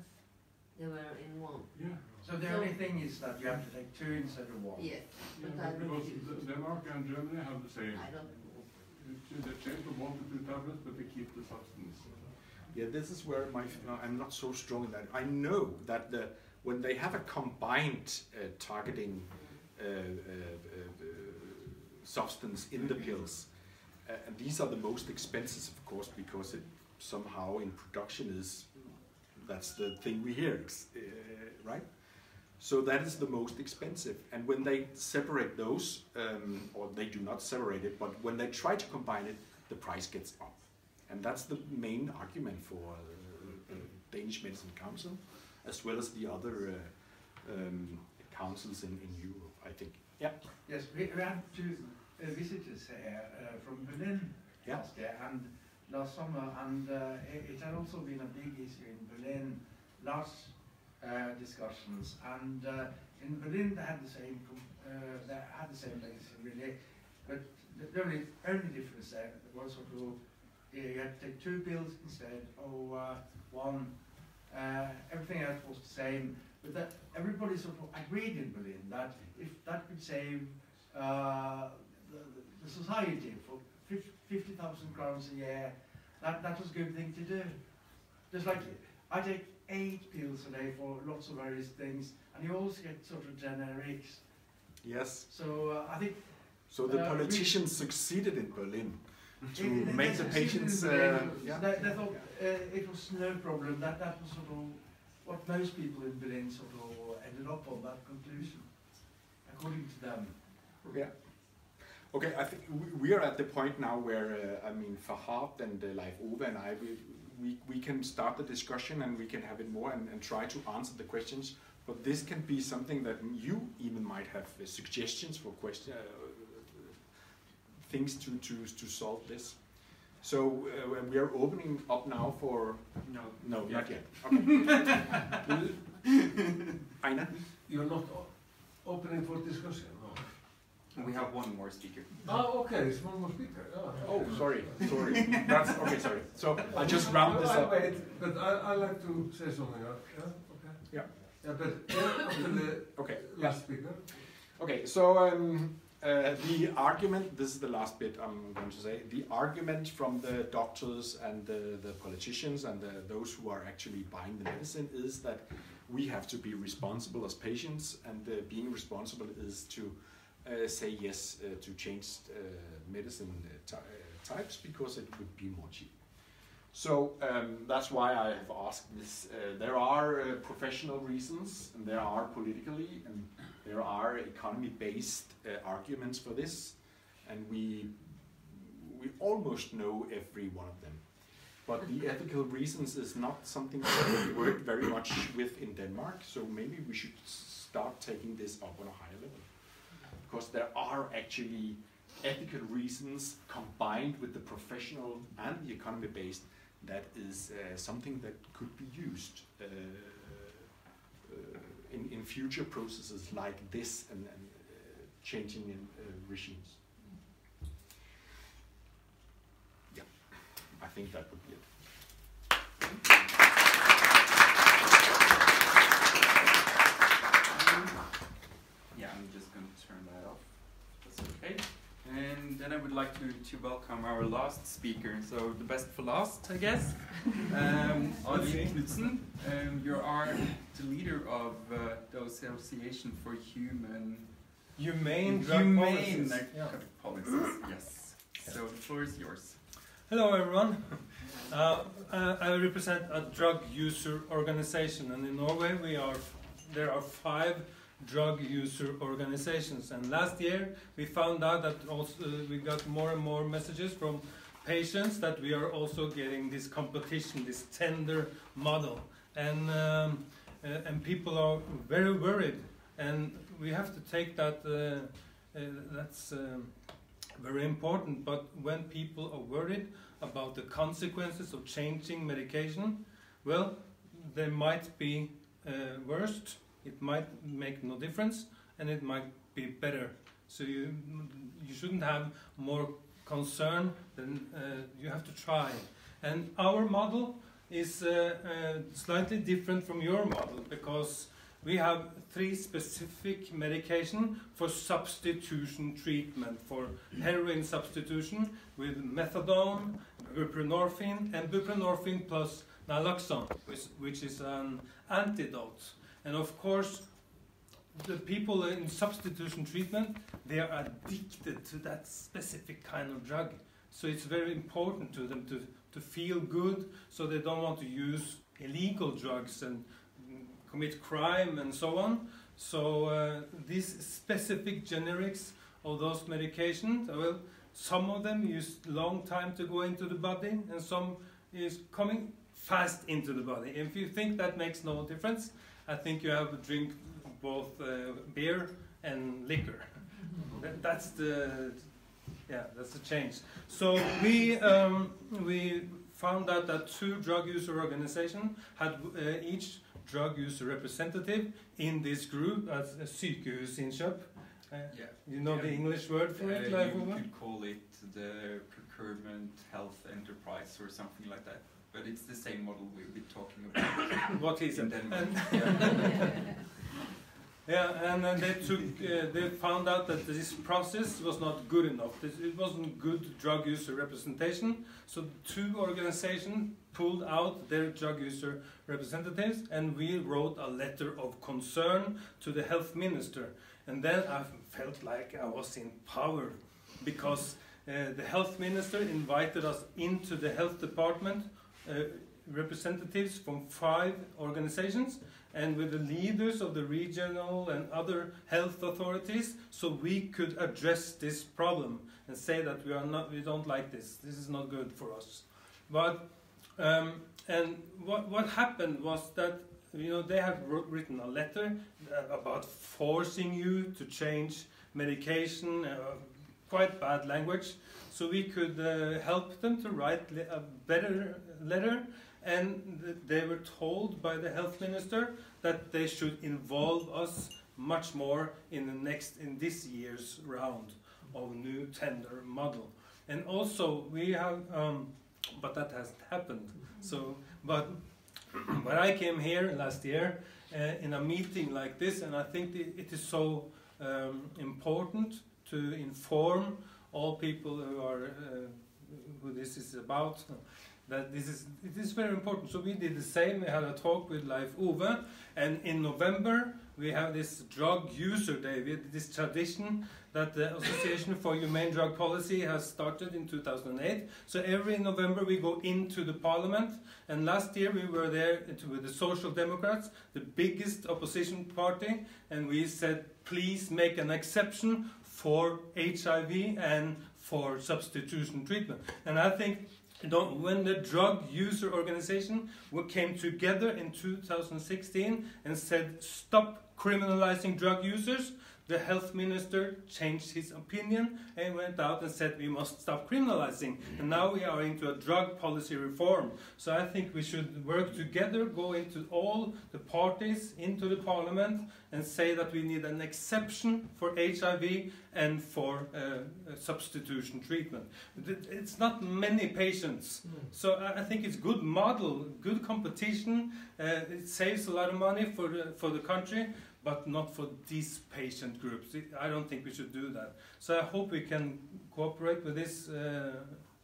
they were in 1. Yeah. So the only thing is that you have to take 2 instead of 1. Yes, but Yeah, I don't because use it. Denmark and Germany have the same. I don't know. They change from 1 to 2 tablets, but they keep the substance. Yeah, this is where I'm not so strong in that. I know that when they have a combined targeting substance in the pills, and these are the most expensive, of course, because it somehow in production that's the thing we hear, right? So that is the most expensive. And when they separate those, or they do not separate it, but when they try to combine it, the price gets up. And that's the main argument for the Danish Medicine Council, as well as the other councils in Europe, I think. Yeah. Yes, we had 2 visitors here from Berlin last year and last summer, and it had also been a big issue in Berlin, large discussions, and in Berlin they had the same medicine really, but the only difference there was sort of you had to take 2 pills instead of 1. Everything else was the same, but that everybody sort of agreed in Berlin that if that could save the society for 50,000 crowns a year, that was a good thing to do. Just like I take 8 pills a day for lots of various things, and you also get sort of generics. Yes. So I think. So the politicians succeeded in Berlin to make the patients. They thought it was no problem. That was sort of what most people in Berlin sort of ended up on, that conclusion, according to them. Yeah. Okay, I think we are at the point now where I mean, Fahad and Leif Ove and I, we can start the discussion and we can have it more and try to answer the questions. But this can be something that you even might have suggestions for things to solve this. So we are opening up now for... No, not yet. Okay. Aina? You're not opening for discussion, no? We have one more speaker. Oh, okay, it's one more speaker. Oh, sorry. That's okay. Sorry. So I just round this up. Wait, but I like to say something. Yeah. Okay. Yeah. Yeah, but after the last speaker. Okay. So the argument. This is the last bit I'm going to say. The argument from the doctors and the politicians and those who are actually buying the medicine is that we have to be responsible as patients, and being responsible is to say yes to changed medicine types because it would be more cheap. So that's why I have asked this. There are professional reasons, and there are politically, and there are economy-based arguments for this, and we almost know every one of them. But the ethical reasons is not something that we work very much with in Denmark, so maybe we should start taking this up on a higher level. Because there are actually ethical reasons combined with the professional and the economy-based that is something that could be used in future processes like this and changing in regimes. Yeah, I think that would be it. Yeah, I'm just going to turn that off. That's okay. And then I would like to welcome our last speaker. So the best for last, I guess. Adi Knudsen. You are the leader of the Association for Humane Drug Policies. Policies. Yes. So the floor is yours. Hello everyone. I represent a drug user organization, and in Norway there are 5 drug user organizations, and last year we found out that also we got more and more messages from patients that we are also getting this competition, this tender model, and people are very worried, and we have to take that that's very important. But when people are worried about the consequences of changing medication, well, they might be worst. It might make no difference, and it might be better. So you shouldn't have more concern than you have to try. And our model is slightly different from your model, because we have 3 specific medication for substitution treatment, for heroin substitution with methadone, buprenorphine, and buprenorphine plus naloxone, which is an antidote. And of course, the people in substitution treatment, they are addicted to that specific kind of drug. So it's very important to them to feel good, so they don't want to use illegal drugs and commit crime and so on. So these specific generics of those medications, well, some of them use long time to go into the body, and some is coming fast into the body. If you think that makes no difference, I think you have to drink both beer and liquor. That's the change. So we found out that 2 drug user organizations had each drug user representative in this group as a sykehusinnkjøp. You know the English word for it? You could call it the procurement health enterprise or something like that. But it's the same model we've been talking about. What is it? And they found out that this process was not good enough. It wasn't good drug user representation. So 2 organizations pulled out their drug user representatives, and we wrote a letter of concern to the health minister. And then I felt like I was in power, because the health minister invited us into the health department, representatives from 5 organizations, and with the leaders of the regional and other health authorities, so we could address this problem and say that we don't like this. This is not good for us. But and what happened was that they have written a letter about forcing you to change medication, quite bad language. So we could help them to write a better letter, and they were told by the health minister that they should involve us much more in this year's round of new tender model. And also we have, but that hasn't happened. So, but I came here last year in a meeting like this, and I think it is so important to inform all people who are who this is about, that it is very important. So we did the same. We had a talk with Leif Ove, and in November we have this drug user day. We had this tradition that the Association for Humane Drug Policy has started in 2008. So every November we go into the parliament, and last year we were there with the Social Democrats, the biggest opposition party, and we said, please make an exception for HIV and for substitution treatment. And I think when the drug user organization came together in 2016 and said, stop criminalizing drug users, the health minister changed his opinion and went out and said we must stop criminalizing. And now we are into a drug policy reform. So I think we should work together, go into all the parties, into the parliament, and say that we need an exception for HIV and for substitution treatment. It's not many patients. So I think it's good model, good competition. It saves a lot of money for the country, but not for these patient groups. I don't think we should do that. So I hope we can cooperate with this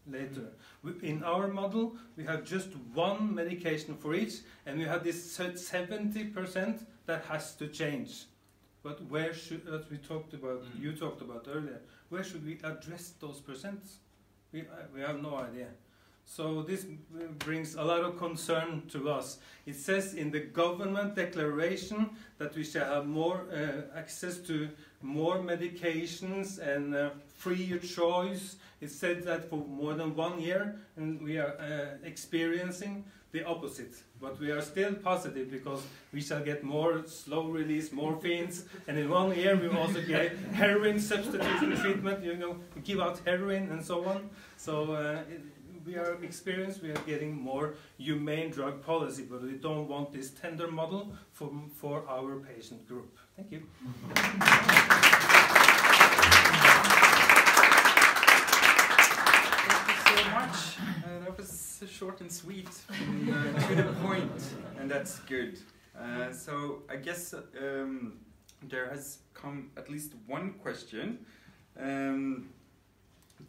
later. In our model, we have just one medication for each, and we have this 70% that has to change. But where should, as we talked about, you talked about earlier, where should we address those percents? We have no idea. So this brings a lot of concern to us. It says in the government declaration that we shall have more access to more medications and freer choice. It said that for more than 1 year, and we are experiencing the opposite. But we are still positive because we shall get more slow-release morphines, and in 1 year we will also get heroin substitution treatment. You know, we give out heroin and so on. So. We are getting more humane drug policy, but we don't want this tender model for our patient group. Thank you. Thank you so much. That was short and sweet, and, to the point, and that's good. So I guess there has come at least one question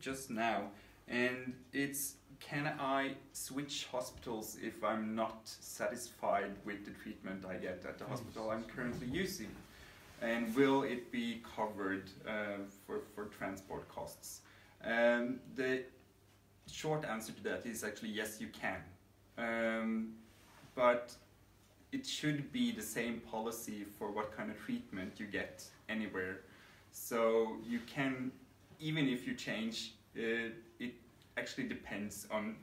just now, and it's, can I switch hospitals if I'm not satisfied with the treatment I get at the hospital I'm currently using? And will it be covered for transport costs? The short answer to that is actually yes, you can. But it should be the same policy for what kind of treatment you get anywhere. So you can, even if you change, it actually depends on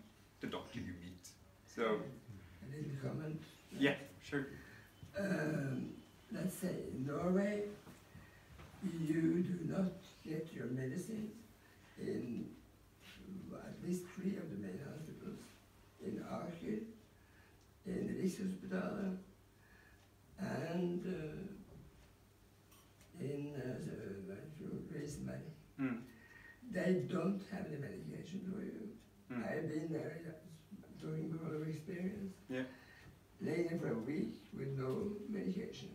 the doctor you meet. So, a little comment. Yeah, sure. Let's say in Norway, you do not get your medicine in at least 3 of the main hospitals, in Aker, in Rikshospitalet, and in Hivmedisiner. They don't have the medication for you. I've been there doing a lot of experience. Yeah. Laying for a week with no medication.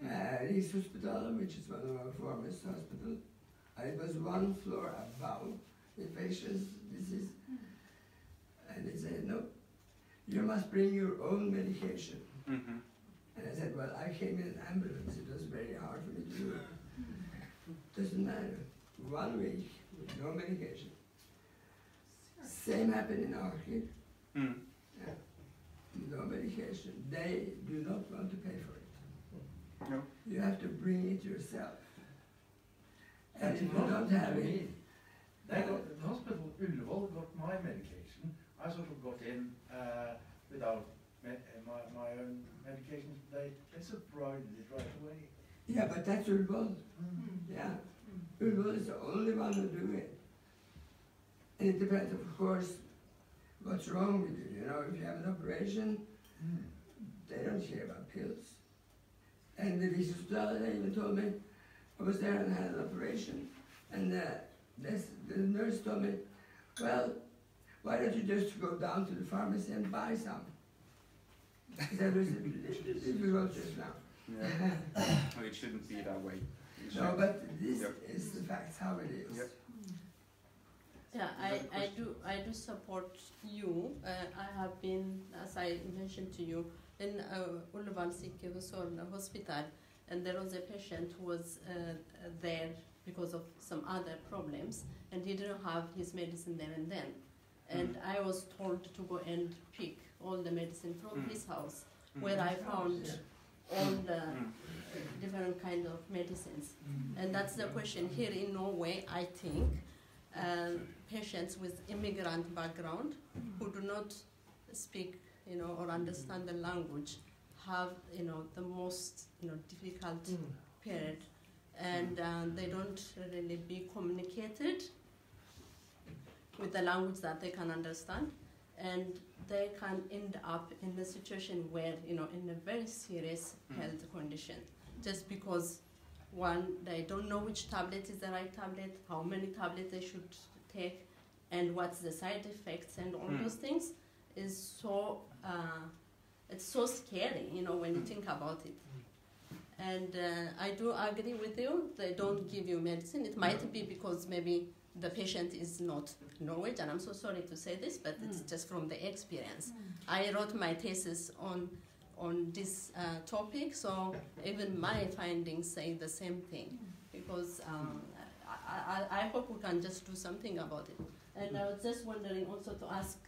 Rikshospitalet, which is one of our foremost hospitals, I was 1 floor above infectious disease. And they said, no, you must bring your own medication. And I said, well, I came in an ambulance. It was very hard for me to do it. Doesn't matter. 1 week with no medication. Same happened in Aker. Yeah. No medication. They do not want to pay for it. No. You have to bring it yourself. And if you don't have it, the hospital Ullevål got my medication. I sort of got in without my own medication. They supplied it right away. Yeah, but that's Ullevål. Yeah. Ullevål is the only one who do it. And it depends, of course, what's wrong with you. You know, if you have an operation, they don't care about pills. And the they even told me, I was there and had an operation, and the nurse told me, well, why don't you just go down to the pharmacy and buy some? That was difficult just now. Yeah. Oh, it shouldn't be that way. No, but this is the facts how it is. Yep. Yeah, I do support you. I have been, as I mentioned to you, in Ullevål Hospital, and there was a patient who was there because of some other problems, and he didn't have his medicine there and then. And I was told to go and pick all the medicine from his house, where I found all the different kind of medicines. And that's the question here in Norway. I think patients with immigrant background who do not speak, or understand the language have, the most, difficult period, and they don't really be communicated with the language that they can understand, and they can end up in a situation where, in a very serious health condition, just because, one, they don't know which tablet is the right tablet, how many tablets they should take, and what's the side effects, and all those things is so, it's so scary, when you think about it. And I do agree with you, they don't give you medicine. It might be because maybe the patient is not Norwegian. I'm so sorry to say this, but it's just from the experience. I wrote my thesis on this topic, so even my findings say the same thing, because I hope we can just do something about it. And I was just wondering also to ask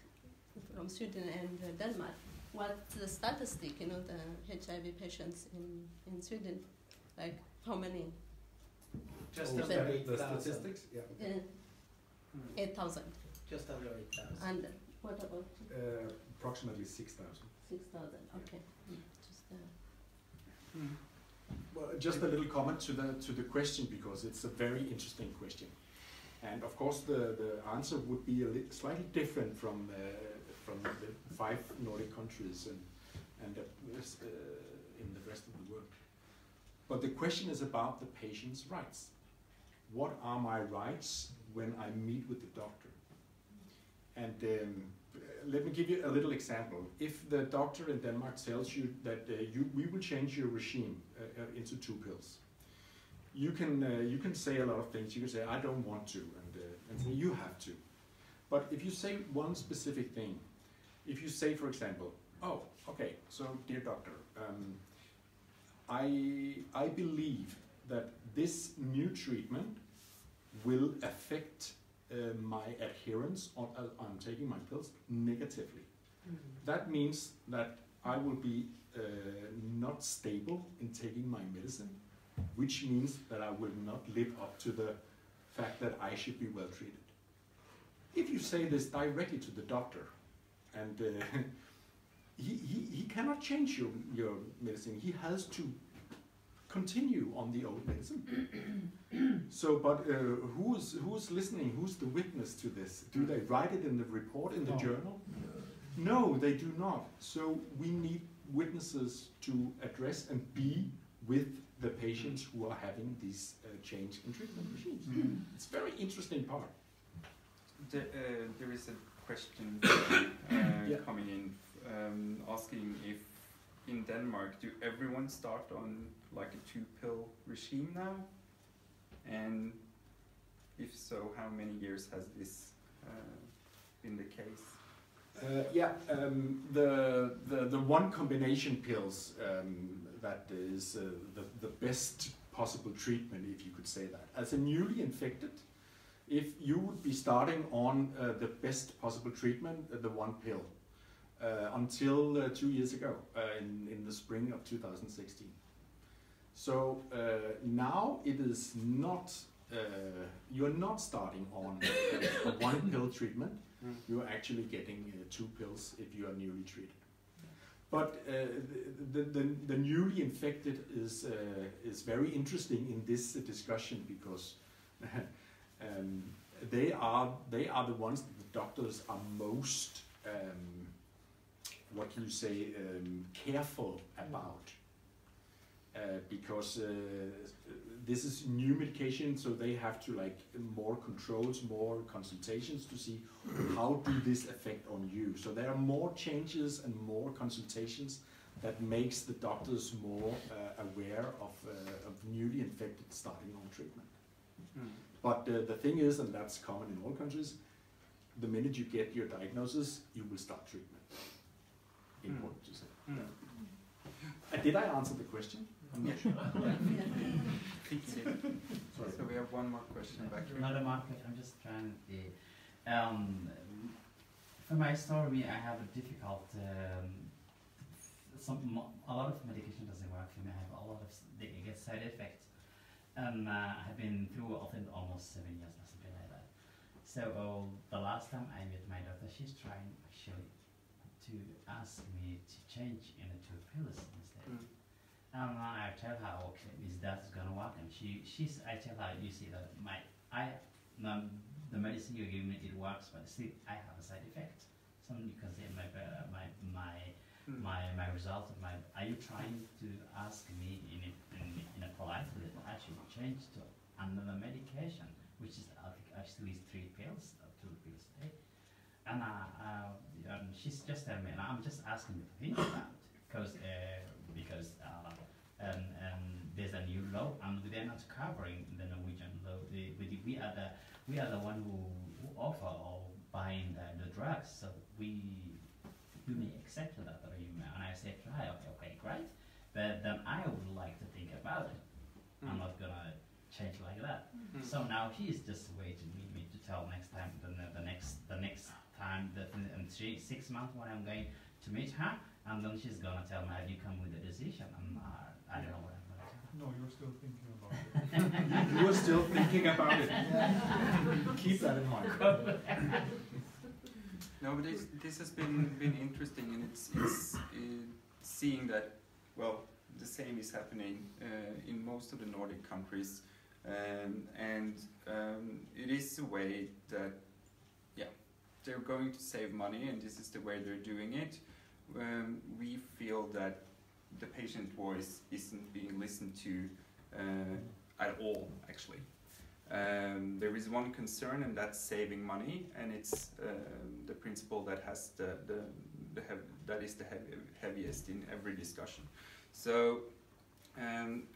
from Sweden and Denmark, what's the statistic, the HIV patients in Sweden, like how many? Just the under 8,000. statistics? Yeah. 8,000. Just under 8,000. And what about? Approximately 6,000. 6,000, okay. Well, just a little comment to the question, because it's a very interesting question, and of course the answer would be slightly different from the 5 Nordic countries and in the rest of the world. But the question is about the patient's rights. What are my rights when I meet with the doctor? And let me give you a little example. If the doctor in Denmark tells you that we will change your regime into 2 pills, you can say a lot of things. You can say, I don't want to, and say, you have to. But if you say one specific thing, if you say, for example, oh, okay, so dear doctor, I believe that this new treatment will affect my adherence on taking my pills negatively. That means that I will be not stable in taking my medicine, which means that I will not live up to the fact that I should be well treated. If you say this directly to the doctor, and he cannot change your medicine, he has to continue on the old medicine. So, but who's listening? Who's the witness to this? Do they write it in the report in the journal? No, they do not. So we need witnesses to address and be with the patients who are having these change in treatment regimes. It's a very interesting part. There is a question coming in asking if in Denmark, do everyone start on like a 2-pill regime now? And if so, how many years has this been the case? The one combination pills that is the best possible treatment, if you could say that. As a newly infected, if you would be starting on the best possible treatment, the 1 pill, until 2 years ago, in the spring of 2016. So now it is not, you're not starting on a 1 pill treatment, you're actually getting 2 pills if you are newly treated. But the newly infected is very interesting in this discussion, because they are the ones that the doctors are most what can you say, careful about. because this is new medication, so they have to like more controls, more consultations to see how do this affect on you. So there are more changes and more consultations that makes the doctors more aware of newly infected starting on treatment. But the thing is, and that's common in all countries, the minute you get your diagnosis, you will start treatment. Important to say. Did I answer the question? I'm not sure. Sorry. So we have one more question back here. Another market, I'm just trying to... for my story, I have a difficult... a lot of medication doesn't work for me. I have a lot of side effects. I've been through almost 7 years or something like that. So the last time I met my daughter, she's trying actually to ask me to change into pills instead. I tell her, okay, is that gonna work? And I tell her, you see that the medicine you give me, it works, but still I have a side effect. Some you can say my result. Are you trying to ask me in a polite way that I should change to another medication, which is I think actually 3 pills or 2 pills a day? And she's just telling me, and I'm just asking the opinion about it, because there's a new law, and they're not covering the Norwegian law. We are the one who offer or buying the drugs, so we may accept that argument. And I said, right, okay, great, but then I would like to think about it. I'm not gonna change like that. So now he's just waiting me to tell next time, the next time, in 6 months when I'm going to meet her, and then she's gonna tell me, have you come with a decision? And I don't know what I'm gonna tell her. No, you're still thinking about it. You are still thinking about it. Keep that in mind. No, but this has been interesting, and it's seeing that, well, the same is happening in most of the Nordic countries, and it is a way that, yeah, they're going to save money, and this is the way they're doing it. We feel that the patient voice isn't being listened to at all, actually. There is one concern, and that's saving money, and it's the principle that has that is the heaviest in every discussion. So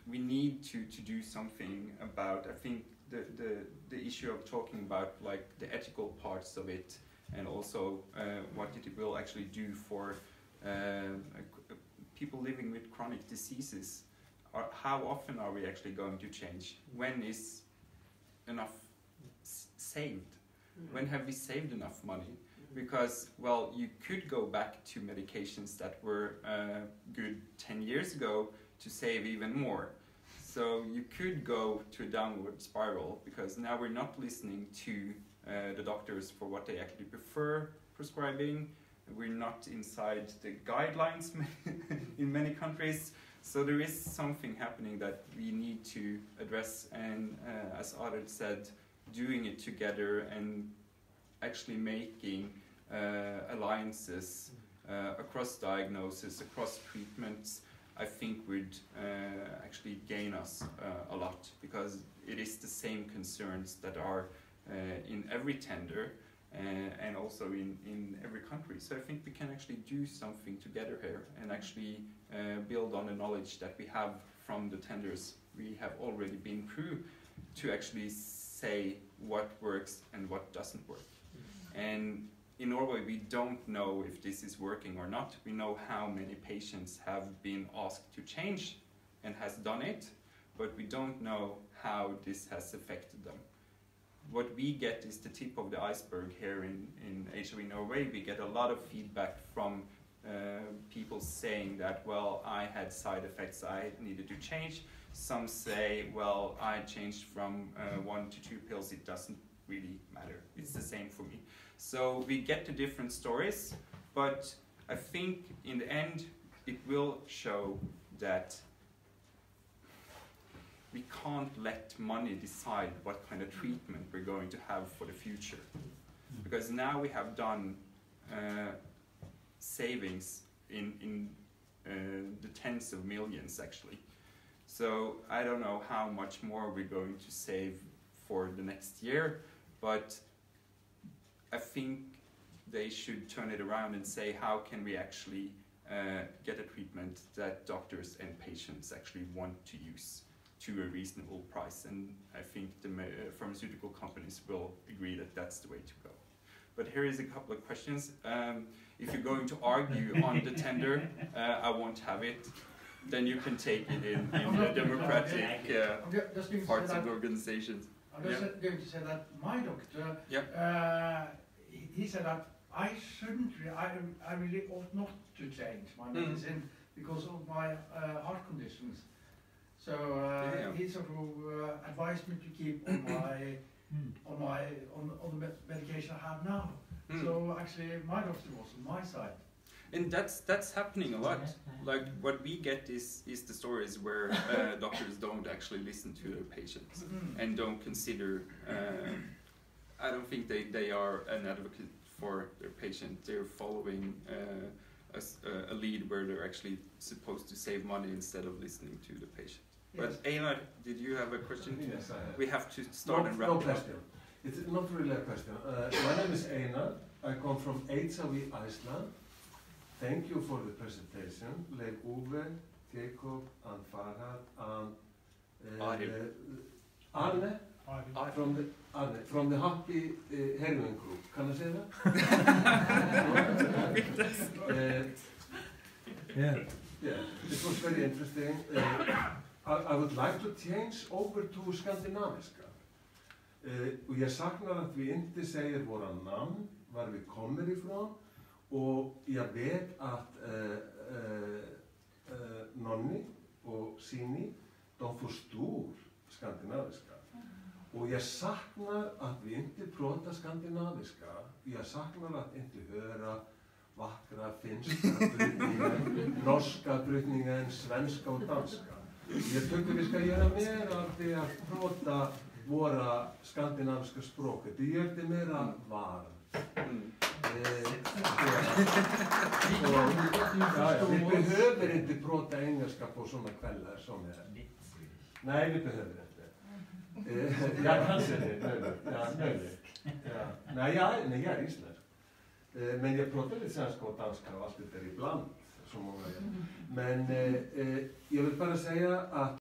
we need to do something about, I think, the issue of talking about like the ethical parts of it, and also what it will actually do for people living with chronic diseases. How often are we actually going to change? When is enough saved? When have we saved enough money? Because, well, you could go back to medications that were good 10 years ago to save even more. So you could go to a downward spiral, because now we're not listening to the doctors for what they actually prefer prescribing. We're not inside the guidelines in many countries. So there is something happening that we need to address, and as Arild said, doing it together and actually making alliances across diagnosis, across treatments, I think would actually gain us a lot, because it is the same concerns that are in every tender and also in every country. So I think we can actually do something together here and actually build on the knowledge that we have from the tenders we have already been through to actually say what works and what doesn't work. And in Norway, we don't know if this is working or not. We know how many patients have been asked to change and has done it, but we don't know how this has affected them. What we get is the tip of the iceberg here in HOE Norway. We get a lot of feedback from people saying that, well, I had side effects, I needed to change. Some say, well, I changed from 1 to 2 pills, it doesn't really matter. It's the same for me. So we get the different stories, but I think in the end it will show that we can't let money decide what kind of treatment we're going to have for the future. Because now we have done savings in the tens of millions, actually. So I don't know how much more we're going to save for the next year, but I think they should turn it around and say how can we actually get a treatment that doctors and patients actually want to use to a reasonable price. And I think the pharmaceutical companies will agree that that's the way to go. But here is a couple of questions. If you're going to argue on the tender, I won't have it. Then you can take it in the democratic parts of the organizations. I'm just going to say that my doctor, he said that I really ought not to change my medicine because of my heart conditions. So he sort of advised me to keep on the medication I have now. So actually, my doctor was on my side. And that's happening a lot. Like what we get is the stories where doctors don't actually listen to their patients and don't consider. I don't think they are an advocate for their patient. They're following a lead where they're actually supposed to save money instead of listening to the patient. Yes. But Einar, did you have a question? Yes, I have. We have to start and wrap No up. question. It's not really a question. My name is Einar. I come from Eidsavi, Iceland. Thank you for the presentation. Leif Uwe, Jacob, and Farhad, and Arne from the Happy Heroin Group. Can I say that? Yeah, it was very interesting. I would like to change over to skandinaviska. Og ég saknar að vi inte säger våra namn, var vi kommer ifrån, och jag vet att Nonni och Sini, de förstår skandinaviska. Och jag saknar att vi inte pratar skandinaviska. Jag saknar att inte höra vackra finska brytningen, norska brytningen, svenska och danska. Jag tycker vi ska göra mer av det att prata våra skandinaviska språket. Det gör det mera varmt. Vi behöver inte prata engelska på sådana kvällar som är. Nej, vi behöver inte. Jag kan säga det, möjligt. Nej, jag är isländsk. Men jag pratar lite svenska och danska och allt det där ibland. Men jag vill bara säga att